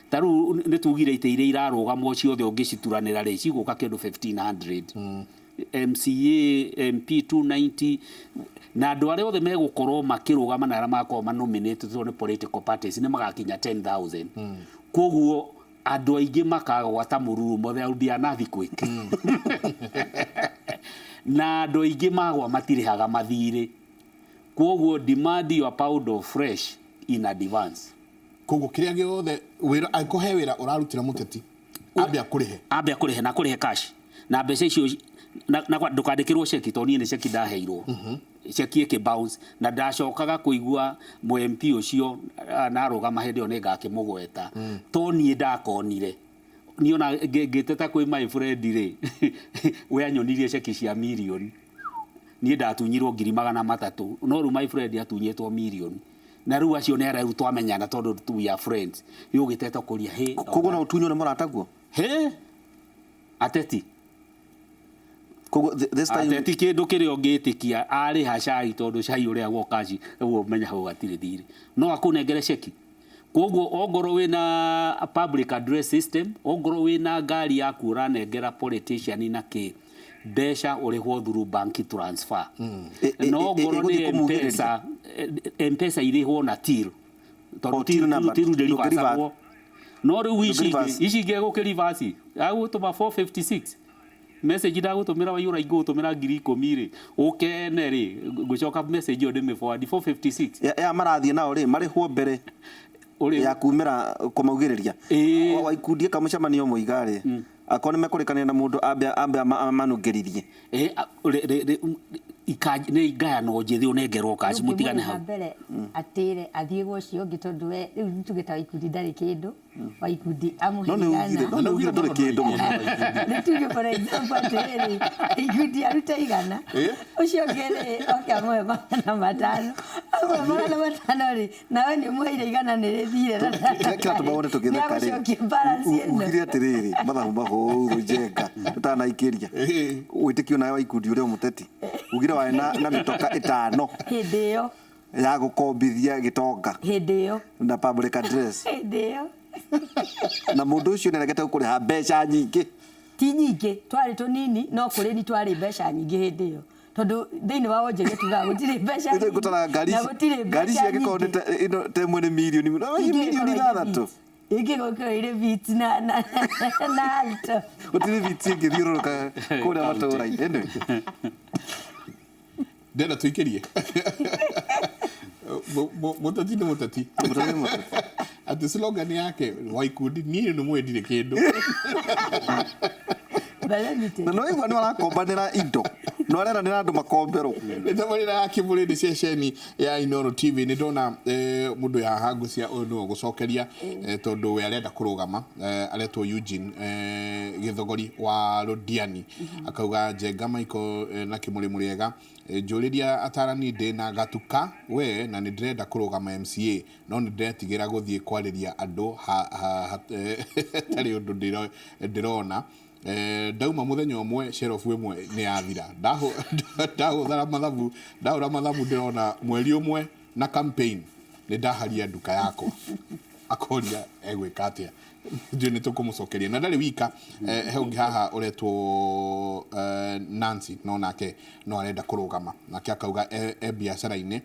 Taru netugire ite ire irarugamo ciothe ungicituranira ri ciguka kindu 1500 MCA MP 290 na andu aria othe megukorwo makirugama na aria makorwo manominated to political parties ni magakinya 10,000. Koguo andu aingi makagwata mururu mothe audi anathi quick na andu aingi magwa matirihaga mathire. Koguo demand your pound of fresh in advance. Koguo kiria giothe wira akuhe wira urarutira muteti ambia kurihe na kurihe cash na mbeca icio na ndukandikirwo cheki to ni cheki ndaheirwo cheki ke bounce na ndacokaga kuigua mu MP ucio na arugama hende one ngakimugweta to ni ndakonire ni ona ngiteta kwi my friend ri we anyonirie cheki cia million ni ndatunyirwo 300,000 no ru my friend atunyetwo million na ru acio ne ararutwo amenyana tondu we are friends yo giteta kuria he koguo na utunyo ne murataguo he ateti koguo this time ateti kindu kirio ngitikia ari ha cai tondu cai uria gwokaci uguo menya hau gatire thiri no akunengere cheki. Koguo ongoro wina public address system, ongoro wina ngari ya kuranengera politician na ki besha urihwo through bank transfer no ongoro ni mpesa irihwo na till tondu till deliver no riu ici ngegukirivasi agutuma 456 message ndagutumira wa yura igutumira 10,000 ri ukene ri gucoka message yo ndime forward 456 ya marathie nao ri marihwo mbere ya kumira kumaugiriria wa ikundi kamucamanio muiga ri akone mekurikania na mundu ambia manungiririe ne igaya no njithi unengerwo kaci mutigane hau mbere atire athie gwocio ngitondu we riu tugeta ikundi ndari kindu wa ikundi amuhigana no ugire ndori kindu nituge for example atire ikundi aruta igana ucio ngere okamwe na matano ri nawe ni muheire igana ni rithire kira tubawone tugitheka ri ugire atiriri mathaumba ho jenga tutanaikiria witikio nayo wa ikundi uria muteti ugire wa na mitoka 5 hindi yo ya gukombithia gitonga hindi yo na public address hindi yo na mundu ucio neregete kuriha mbeca nyingi ti nyingi twari tunini no kuri ni twari mbeca nyingi hindi yo tondu thiini wa wonjere tuga gutire mbeca nyingi gutara ngari cia gikonde ino temwe ni milioni milioni 6 Iki gokira ire beats na alto. Utire beats ngiriuruka kuria matura ende. Ndenda tuikirie. Mutati ni mutati. Ati slogan yake wa ikundi ni no mwendire kindu. Na no igwa ni warakombanira indo no arera nä andå makombero nä tamarä Kimuri nä ceceni ya Inoro TV nä ndona må ndå ya hangå cia å no gå cokeria tondå we arenda kå rå gama aretwo Eugene Githogori wa Rodiani akauga Njenga Michael na Kimuri Muriega njũrĩria atarani ndĩ na gatuka we na nĩ ndĩrenda kũrũgama MCA no nĩ ndĩretigĩra gũthiĩ kwarĩria andũ tarĩ ũndũ ndĩrona ndauma mũthenya ũmwe sheriff ĩmwe nĩ yathira ndahũthara mathabu ndĩrona mweri ũmwe na campaign nĩ ndaharia nduka yakwa akoria egwĩka atĩa ndio nĩ tũkũmũcokeria na ndarĩ wika he haha ũretwo Nancy no nake no arenda kũrũgama nake akauga biacara-inĩ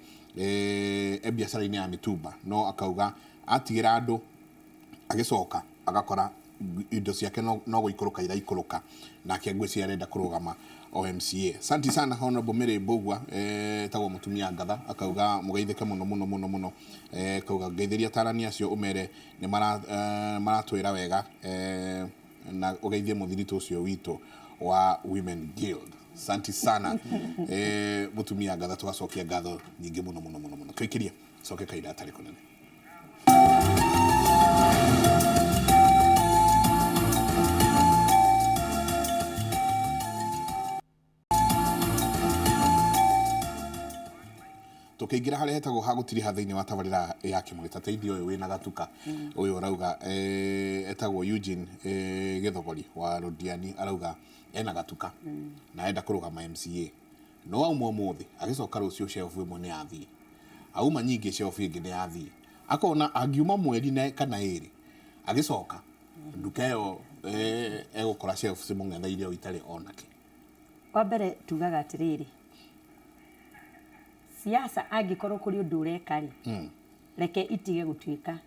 biacara-inĩ ya mitumba no akauga atigĩra andũ agĩcoka agakora indo ciake no gũikũrũka iraikũrũka nake ngwĩciria arenda kũrũgama OMCA. Santi sana Honorable Mary Mbugua tagwo mutumia ngatha akauga mugeithike muno akauga ngeithiria tarani acio umere ni maratwira wega na ugeithie muthirito ucio wito wa Women Guild. Santi sana mutumia ngatha tugacokia ngatho nyingi muno twikirie coke kaida atari kunene. Tukiingira haria hetagwo hagutiri ha thiini wa tabarira ya Kimuri tateithio uyu wina gatuka uyu arauga etagwo Eugene Githogori wa Rodiani arauga ena gatuka na enda kurugama MCA no auma umuthi agicoka rucio sheriff ĩmwe nĩ yathii auma nyingĩ sheriff ĩngĩ nĩ yathii akona angiuma mweri na kana ĩrĩ agicoka nduka ĩyo egukora sheriff cimũng'etheire itarĩ onake. Wa mbere tugaga atiriri siasa angikorwo kuri undu ureka ri reke itige gutuika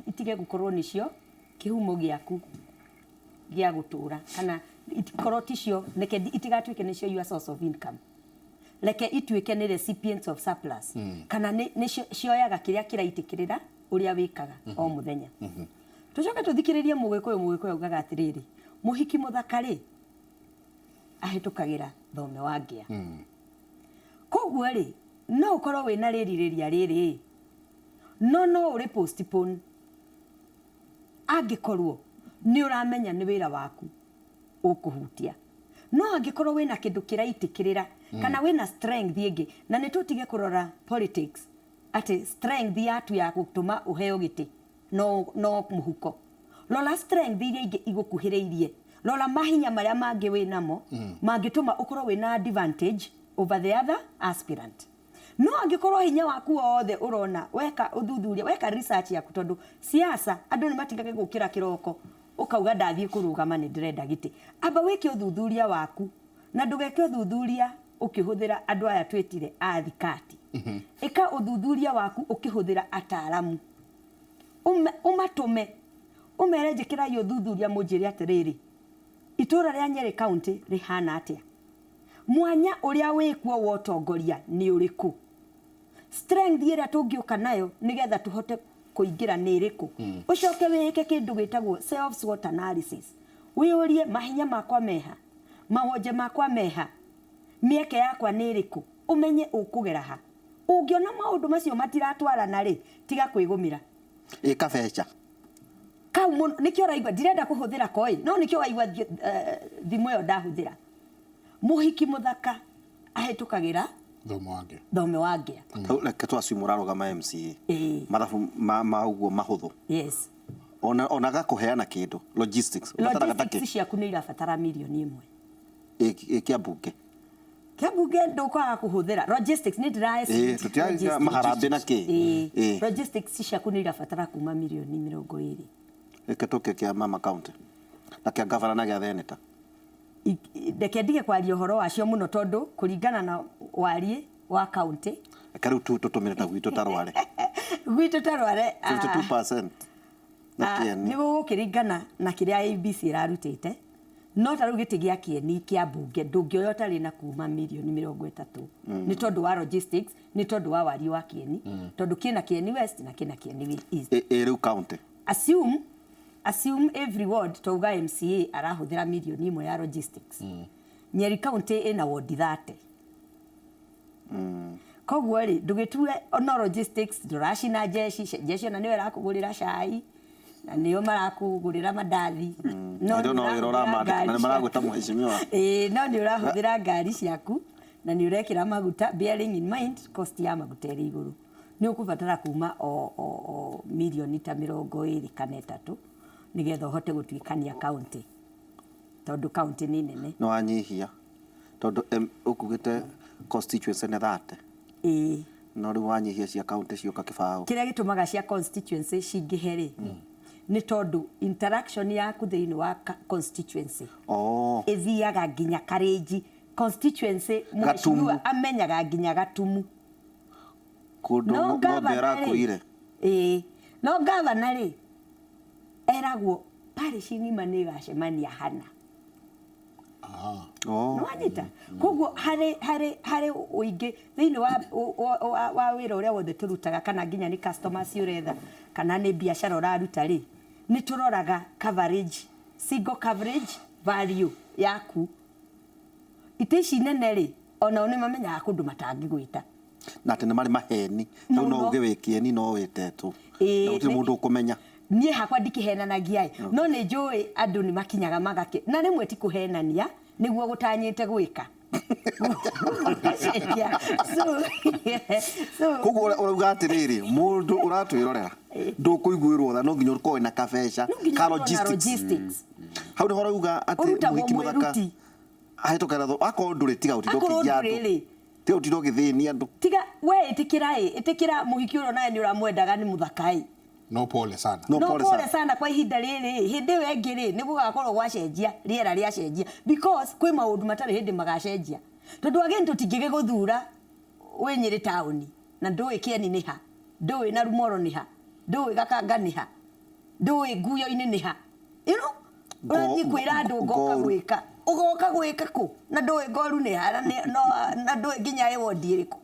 itige gukorwo nicio kihumo giaku gia gutura kana ikorwo ticio reke itigatuike nicio your source of income reke ituike ni recipients of surplus kana nicio cioyaga kiria kiraitikirira uria wikaga o muthenya tucoke tuthikiririe mugikuyu ugaga atiriri muhiki muthakari ahitukagira thome wa ngia koguo ri no ukorwo wina rĩrirĩria rĩrĩ no uri postpone angikorwo ni uramenya ni wira waku ukuhutia no angikorwo wina kindu kiraitikirira kana wina strength ingi na ni tutige kurora politics ati strength yatu ya gutuma uheo giti no muhuko lola strength iria ingi igukuhiriirie lola mahinya maria mangi winamo mangituma ukorwo wina advantage over the other aspirant. No angikorwo hinya waku wothe urona weka uthuthuria weka research yaku tondu siasa andu ni matigage gukira kiroko ukauga ndathie kurugama ni ndirenda giti aba weke uthuthuria waku na ndugeke uthuthuria ukihuthira andu aya twetire athikati eka uthuthuria waku ukihuthira ataramu umatume umere njikira yo uthuthuria munjiri atiriri itura ria Nyeri county rihana atia mwanya uria wikuo wotongoria ni uriku strength ira tungiuka nayo nigetha tuhote kuingira ni iriku ucoke wike kindu gitagwo self SWOT analysis wiurie mahinya makwa meha mawonje makwa meha mieke yakwa ni iriku umenye ukugera ha ungiona maundu macio matiratwarana ri tiga kwigumira kabecha kau nikio raigwa ndirenda kuhuthira koi no nikio waigwa thimu yo ndahuthira muhiki muthaka ahitukagira thome wangia reke twacimũra rũgama MCA mathabu ma ũguo mahũthũ yes ona gakuheana kindu logistics ciaku nĩ irabatara milioni 1 kiambunge ndukaga kuhuthira logistics ni ndirae tutiaga maharambe na ki logistics ciaku nĩ irabatara kuma milioni 20 reke tuke kia mama county na kia governor na kia senator ndeke ndige kwaria uhoro wacio muno tondu kuringana na warie wa county akaru tutumire ta gwitu tarware 52% na kieni ni gukiringana na kiria ABC irarutite no taru giti gia kieni kia bunge ndungioyo tari na kuma milioni 30 ni tondu wa logistics ni tondu wa warie wa kieni tondu kina kieni west na kina kieni east riu county assume every ward toga MCA arahuthira milioni 1 ya logistics Nyeri county ina ward 30 koguo ri ndugitue ono logistics nduracina jeshi na niwe rakugurira cai na niyo marakugurira mandathi no irora mandika na maragwita mheshimiwa no ni urahuthira ngari ciaku na ni urekira maguta bearing in mind cost ya maguta iri iguru ni ukubatara kuma o milioni ta 20 kana 3 nigetha uhote gutwikania county tondu county ni nene no anyihia tondu ukugite constituency ne 30 no ri wanyihia cia county cioka kibao kiria gitumaga cia constituency cingiheri ni tondu interaction yaku thiini wa constituency ithiaga nginya Karenji constituency mheshimiwa amenyaga nginya Gatumu kundu ng'ombe arakuire no governor ri eragwo parish ng'ima ni gacemania hana no anyita koguo hari uingi thiini wa wira uria wothe turutaga kana nginya ni customers uretha kana ni biashara uraruta ri ni turoraga coverage single coverage value yaku itici nene ri ona ni mamenya kundu matangigwita na tene mari maheni no uge wikieni no witetu na gutiri mundu ukumenya nie hakwa ndikihenanagia no ni njui andu ni makinyaga magake na rimwe ti kuhenania niguo gutanyite gwika koguo urauga atiriri mundu uratwirorera ndukuiguirwo tha no nginya ukorwo na kabeca ka logistics hau ni horauga ati muhiki muthaka ahitokera tho akorwo nduri tiga utidokigia andu tiga utidokithi andu tiga we itikira muhiki uro naye ni uramwendaga ni muthakai no pole sana no pole sana kwa ihinda riri hindi wengi ri ni gugakorwo gwacenjia riera riacenjia because kwi maundu matari hindi magacenjia tondu again tutingige guthura we Nyeri town na ndui Kieni ni ha ndui na Rumoro ni ha ndui Gakanga ni ha ndui Nguyo-ini ni ha you know urathi kwira andu ugoka gwika ku na ndui Ngoru ni ha na ndui nginya ewodi iriku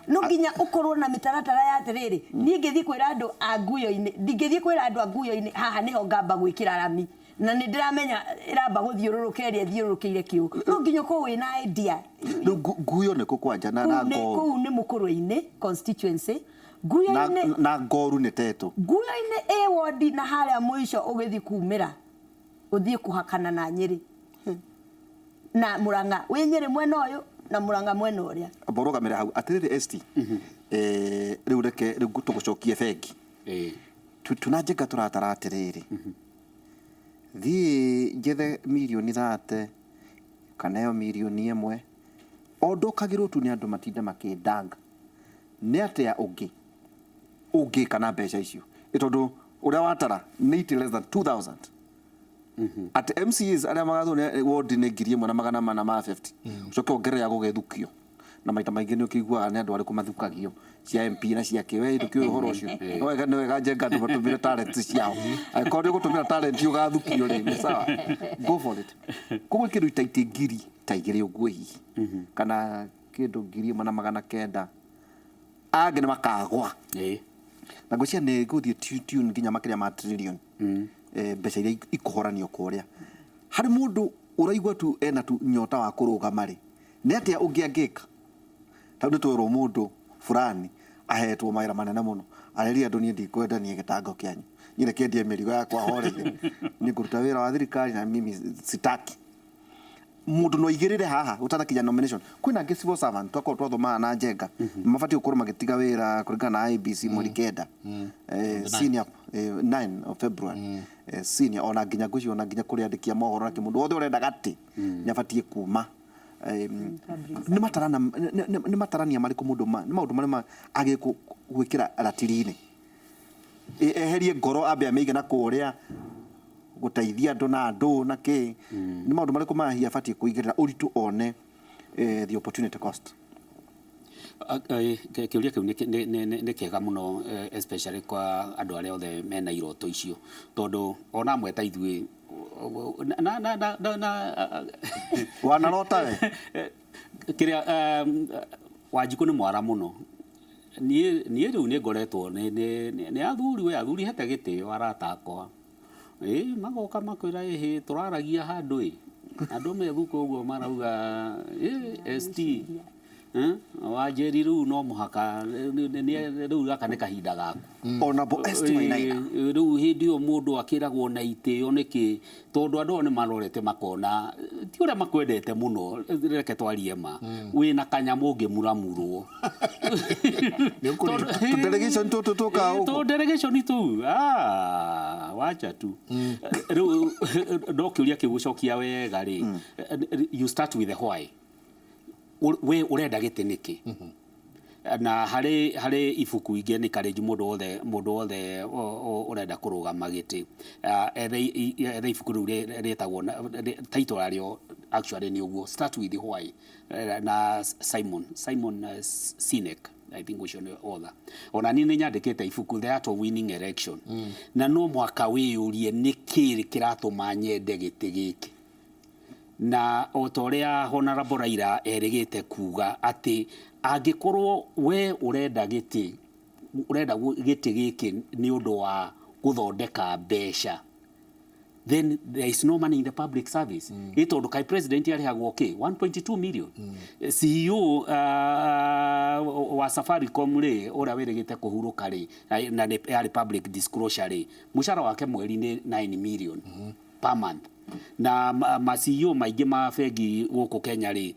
no nginya ukorwo na mitaratara ya atiriri ni ngithi kwira andu a Nguyo-ini ndingithi kwira andu a Nguyo-ini haha niho ngamba gwikira rami na ni ndiramenya iramba guthiururukeria thiururukeire kiu no nginya ko wina idea Nguyo ni kukwanja na Ngoru ku ni mukuru-ini constituency Nguyo-ini na Ngoru ni tetu Nguyo-ini ward na haria mwisho ugithi kumira uthie kuhakana na Nyeri na Murang'a we Nyeri mwena uyu na Murang'a mwena uria boroga mera hau atiriri ST riu reke tugucokie bengi tunajenga turatara atiriri thii njethe milioni 30 kana yo milioni 1 ondokagirwo tu ni andu matinda makindanga ni atia ungi kana mbeca icio itondu uria watara ni less than 2000 at MCAs aria magathwo ni ward ni 1,450 ucoke ongerera gugethukio na maita maingi ni ukiguaga ni andu ari kumathukagio cia MP na cia kiwe ndukio uhoro ucio no wega ni wega njenga andu batumire talent ciao akorwo gutumira talent ugathukio ri sawa go for it kugo kindu itaiti ngiri taigire uguo hihi kana kindu 1,900 age ni makagwa na gocia ni guthie tune nginya makiria ma trillion mbeca iria ikuhoranio kuria hari mundu uraigwa tu ena tu nyota wa kurugama ri ni atia ungiangika tondu twirwo mundu fulani ahetwo maira manene muno areria andu ni ndikwenda ni gitango kianyu nyire kendie mirigo yakwa horeire ni kuruta wira wa thirikari na mimi sitaki mundu no igirire haha utanakinya nomination kwina ngi civil servant twako twathoma na njenga mabati ukorwo magitiga wira kuringana na IBC mweri kenda senior 9 of February senior ona nginya gucio ona nginya kuriandikia mohoro na kimundu wothe urenda gati nyabatie kuma ni matarania mariku mundu ni maundu marima age gwikira ratirine eherie ngoro ambe ameiga na kuria guteithia andu na andu na ki ni maundu mariku mahia batie kuigirira uritu one the opportunity cost kiuria kiu ni kega muno especially kwa andu aria othe mena iroto icio tondu ona mweta ithui na wanarota we kiria Wanjiku ni mwara muno ni riu ni ngoretwo ni athuri hete gitio aratakwa magoka makwira turaragia handu andå me thuko guo marauga ST wanjeri riu no muhaka riu gaka nä kahinda gaku Honorable ST Wainaina riu hindi yo mundu akiragwo na itio niki tondu andu nĩ marorete makona ti uria makwendete muno reke twarie ma wina kanyamu ngimuramurwo delegation tutu tuka to delegation tu wacha tu riu ndokiuria kigucokia wega ri you start with the why we urenda gite niki na hari ibuku inge ni courage mundu wothe urenda kurugama giti ethe ibuku riu retagwo title ario actually ni uguo start with the why na Simon Sinek I think we should author ona ni nyandikite ibuku the art of winning election na no mwaka wiyurie niki kiratuma nyende giti giki na otoria Honorable Raila erigite kuga ati angikorwo we urenda giti giki ni undu wa guthondeka mbeca then there is no money in the public service ito kai president arihagwo okay 1.2 million CEO wa Safaricom ri ora wirigite kuhuruka ri na ya public disclosure ri mushara wake mweri ni 9 million per month na ma CEO maingi ma bengi guku Kenya ri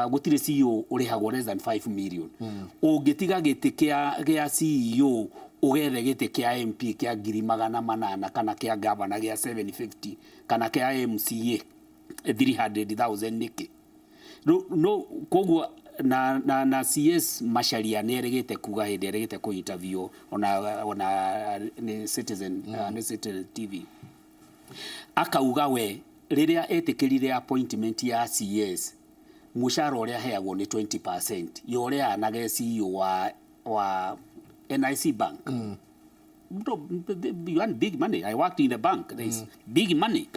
gutire CEO urihagwo less than 5 million ungitiga giti kia CEO ugethe giti kia MP kia 800,000 kana kia governor kia 750 kana kia MCA 300,000 niki no koguo na CS Macharia nerigite kuga hindi erigite ku interview ona Citizen TV akauga we riria etikirire appointment ya CS mushara uria heagwo ni 20% yo uria anage CEO wa NIC Bank you want big money I worked in the bank there is big money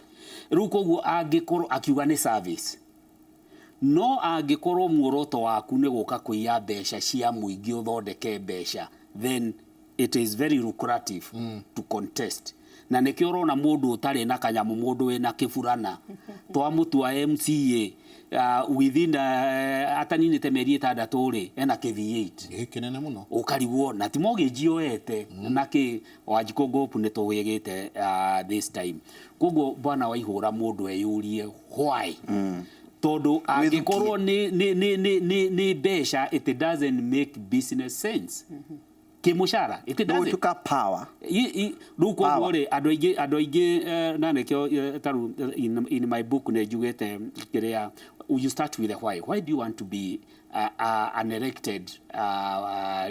rukogu agikoro akiuga ni service no agikoro muoroto waku ni guka kuiya mbeca cia muingi uthondeke mbeca then it is very lucrative to contest na niki urona mundu utari na kanyamu mundu wina kiburana twa mutu wa MCA within ataninite meri 6 ri ena KV8 kinene muno ukarigwo na timoge jioete naki wajikongo ne to wegete this time kogo bwana waihura mundu eyurie why todo angikorwo ni besha it doesn't make business sense kimushara it doesn't tuka power ruko gore adoige nane kyo taru in my book ne jugete kirea you start with the why do you want to be an elected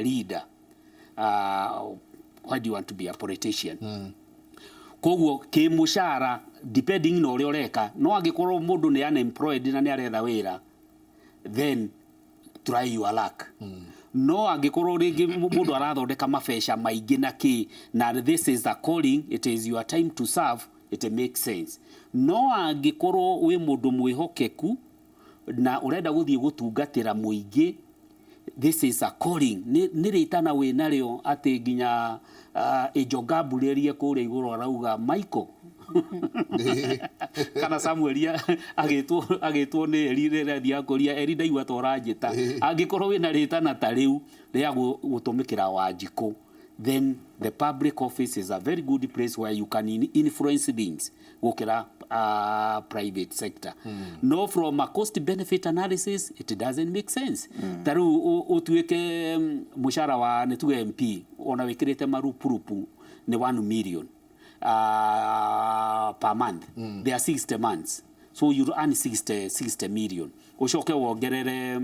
leader why do you want to be a politician koguo kimushara depending no uri ureka no agikorwo mundu ni unemployed na ni aretha wira then try your luck no angikorwo ringi mundu arathondeka mabesha maingi na ki na this is a calling it is your time to serve it makes sense no angikorwo wi mundu mwihokeku na urenda guthie gutungatira muingi this is a calling ni ritana we nario ati nginya ejogabulerie kure iguru arauga Michael kana Samuelia agitwo ni erire thia kuria erida igwa toranjita angikorwo wina ritana ta riu ria gutumikira Wanjiku then the public office is a very good place where you can influence things gukira private sector no from a cost benefit analysis it doesn't make sense taru utuike mushara wa netu MP ona wikirite marupurupu ni 1 million per month there are 60 months so you earn 60 million ushoke wongerere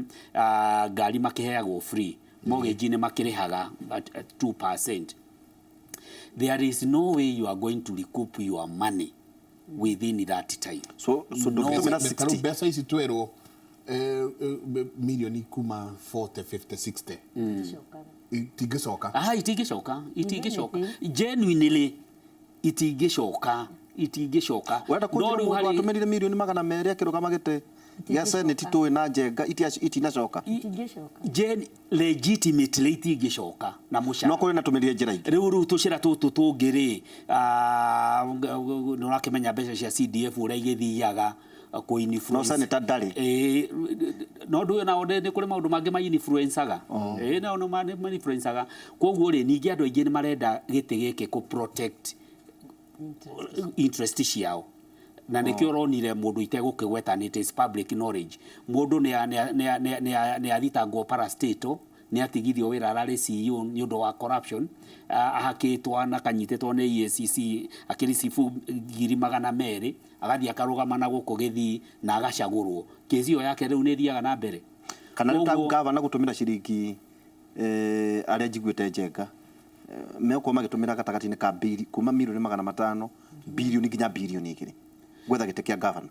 gari makiheagwo free mortgage ni makirihaga at 2%. There is no way you are going to recoup your money within that time. So no, besa isi twero milioni kuma 40 50 60 itigishoka genuinely itigishoka wenda kujira watumirire milioni 200 akirugama gite ya senate tu na njenga itinacoka legitimately itigishoka na mushara no kuri na tumirie njira ingi riu tushira tutu tungiri no rakimenya mbeca cia CDF uria igithiaga ku influence no senator ndari no ndu na onde ni kuri maundu mangi ma influencaga na no ma influencaga koguo ri ningi andu aingi ni marenda giti giki ku protect interest ciao na nikio ronire mundu itegukigweta ni it is public knowledge mundu ni athitangwo parastato ni atigithio wira arari CEO ni undu wa corruption ahakitwa na kanyitetwo ni EACC akirisifu 200,000 agathia karugama na guku githi na agacagurwo kesi yo yake riu ni thiaga na mbere kana gavana gutumira ciringi aria njiguite njenga meko magitumira gatagati-ini ka bili kuma milioni 500 bilioni nginya bilioni 2 gwetha gite kia governor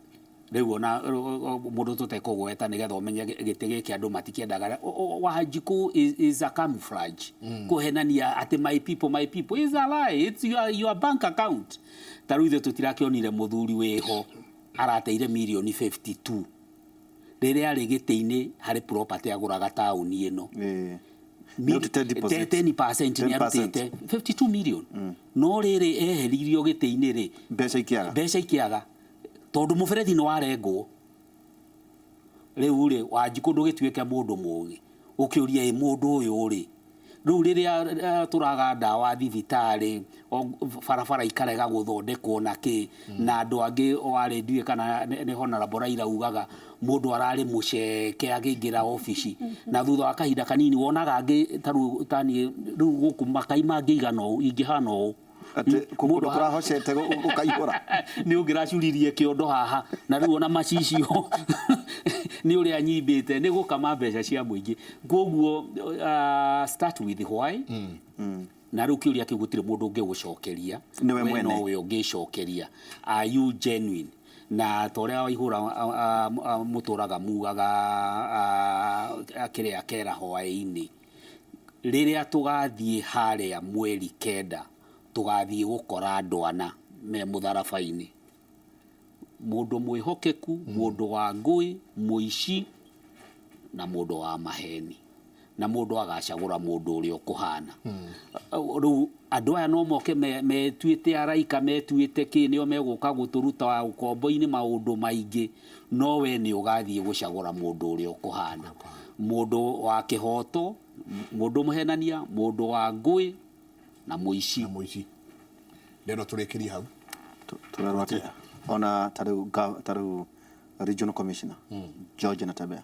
riu ona mundu tutekugweta nigetha umenye gite giki andu matikiendaga Wanjiku is a camouflage kuhenania ati my people is a lie. It's your bank account. Taru ithe tutirakionire muthuri weho arateire milioni 52 riria ari gite-ini hari property aguraga tauni ino 10% ni arutite 52 million no riri eheririo gite-ini ri mbeca ikiaga tondu muferethi no arengwo riu ri Wanjiku ndugituike mundu mugi ukiuria mundu uyu ri riu riria turaga ndawa thibitari barabara ikarega guthondekwo na ki na andu angi wari ndue kana ni honorable Raila ugaga mundu arari muceke agingira office na thutha wa kahinda kanini wonaga angi taru tani riu guku makai mangigano ingihano ati kumundu turahocete ukaihura ni ungiracuririe kiondo haha na riu ona macicio ni uri anyimbite ni gukama mbeca cia muingi koguo start with why na riu kiuria kigutire mundu ungi gucokeria niwe mwene no ungicokeria are you genuine na toria waihura muturaga mugaga akiria kera hwaini riria tugathie haria mweri kenda tugathie gukora ndwana me mutharabaini mundu mwihokeku mundu wa ngui muici na mundu wa maheni na mundu agacagura mundu uri okuhana riu andu aya no moke metuite araika metuite ki nio meguka guturuta ukombo-ini maundu maingi no we ni ugathie gucagura mundu uri okuhana mundu wa kihoto mundu muhenania mundu wa ngui na muici lero turekeri hau turarwate ona taru regional commissioner George Natabea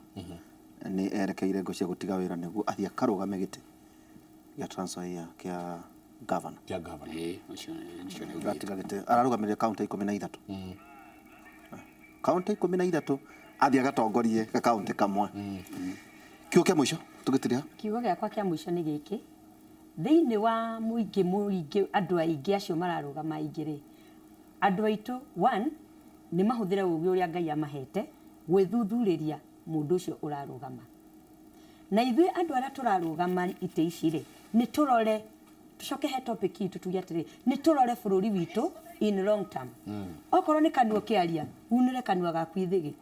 ni erekeire ngo cia gutiga wira niguo athia karugame gite ya transfer kia governor gatiga gite ararugamire county 13 county 13 athia gatongorie ka county kamwe kiugo kia mwisho tugitiria kiugo giakwa kia mwisho ni giki thiini wa muingi andu aingi acio mararugama ingiri andu aitu one ni mahuthire ugi uria Ngai amahete gwithuthuriria mundu ucio urarugama na ithui andu aria turarugama ite ici ri ni turore tucoke he topic itu tuge atiri ni turore bururi witu in long term okorwo ni kanua kiaria unire kanua gaku ithigi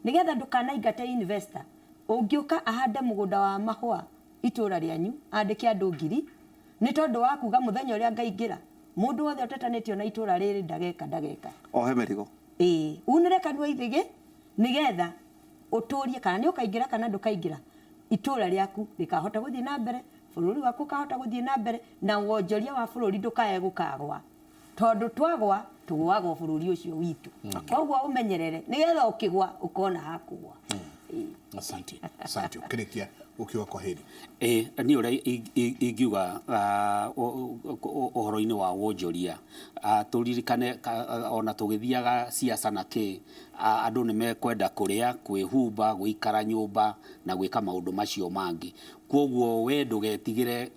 nigetha ndukanaingate investor ungiuka ahande mugunda wa mahua itura rianyu andike andu 1000 ni tondu wa kuga muthenya uria ngaingira mundu wothe utetanitio na itura riri ndageka ohe merigo unire kanua ithigi nigetha uturie kana ni ukaingira kana ndukaingira itura riaku rikahota guthii na mbere bururi waku kahota guthii na mbere na wonjoria wa bururi ndukae gukagwa tondu twagwa tugwagwo bururi ucio witu koguo umenyerere nigetha ukigwa ukona hakugwa asante ukirikia ukiwa kwa heri ni ura ingiuga uhoro-ini wa wonjoria turirikane ona tugithiaga siasa na ki andu ni mekwenda kuria kwihumba guikara nyumba na gwika maundu macio mangi koguo we ndugetigire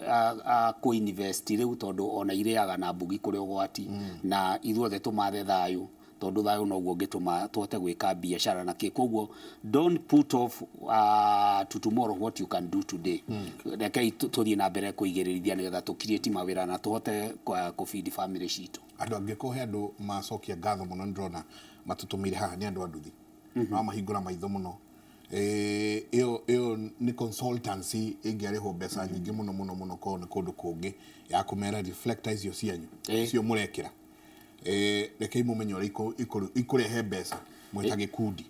ku invest riu tondu ona iriaga na mbugi kuri ugwati na ithuothe tumathe thayu tondu thayu noguo ngituma tuhote gwika biashara na ki koguo don't put off to tomorrow what you can do today reke tuthie na mbere kuigirithia nigetha tukiriti mawira na tuhote ku feed family citu andu angikuhe andu macokia ngatho muno ndrona matutumire haha ni andu anduthi no mahingura maitho muno iyo ni consultancy ingiariho mbeca nyingi muno ko ni kundu kungi ya kumera reflector icio cianyu cio murekira reke imumenyo ikurehe mbeca mweta gikundi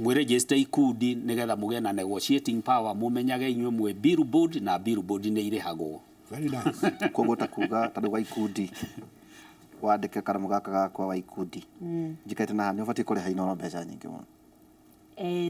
mwe register ikundi nigetha muge na negotiating power mumenyage inywe mwe billboard na billboard ni irihagwo. Very nice. Kogota kuga tadu wa ikundi wandike karamu gaka gakwa wa ikundi njikaite na ni ubati kuri haino mbeca nyingi muno.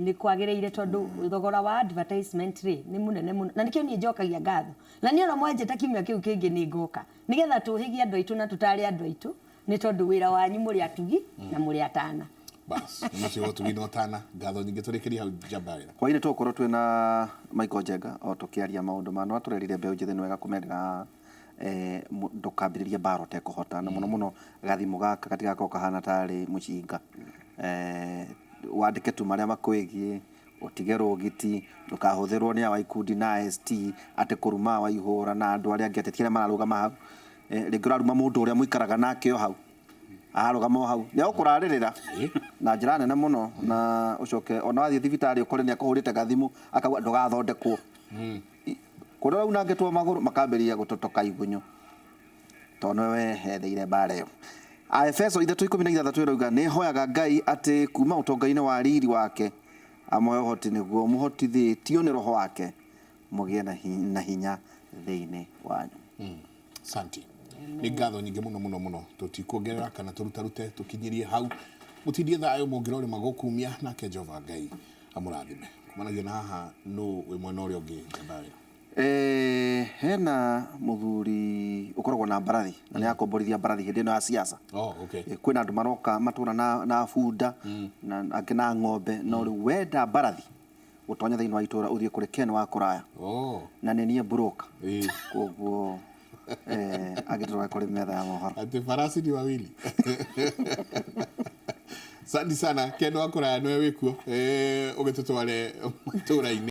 Ni kwagireire tondu thogora wa advertisement ri ni munene muno na nikio ni njokagia ngatho na ni ona mwanjeta kimya kiu kingi ni ngoka nigetha tuhigie andu aitu na tutari andu aitu ni tondu wira wanyu muri atugi na muri atana bas nicio tugi no tana ngatho nyingi turikiri hau jambaira kwa ine tukorwo twina Michael Jenga o tukiaria maundu mano aturerire mbeu njithi nwega kumerera ndukambiririe mbaro te kuhota na muno gathimo gaka katigako kahana tari mucinga wandike tu maria makwigie utige rogiti ndukahuthirwo ni awa ikundi na ST ate kuruma wa ihura na andu aria ngetetiere mararugama hau riguraruma mundu uria muikaraga nake o hau arugama hau ni ukuraririra na njira nene muno na ucoke ona wathie thibitari ukore ni akuhurite gathimu akauga ndugathondekwo kuria rau nangetwo maguru makambiria gutotoka igunyo tono we hetheire bareo Efeso 3:16 irauga ni hoyaga Ngai ati kuma utonga-ini wa riri wake amoe hoti niguo muhotithitio ni roho wake mugie na hinya thiini wanyu. Santi ni ngatho nyingi muno tutikuongerera kana turutarute tukinyirie hau mutindie thayo mungirori magukumia nake Jehova Ngai amurathime kumanagia na haha no we mwena uria ungi jambaira. Hena muthuri ukoragwo na mbarathi na ni akomborithia mbarathi hindi no ya siasa. Okay. Kwina andu maroka matura na bunda na akina ng'ombe no ri wenda mbarathi utonya thiini wa itura uthie kuri Ken wa kuraya. Na ni broker. Koguo agitora kuri metha ya mohoro. Ati farasi ni wawili. Sandi sana Ken wa kuraya no wikuo ugitutware matura-ini.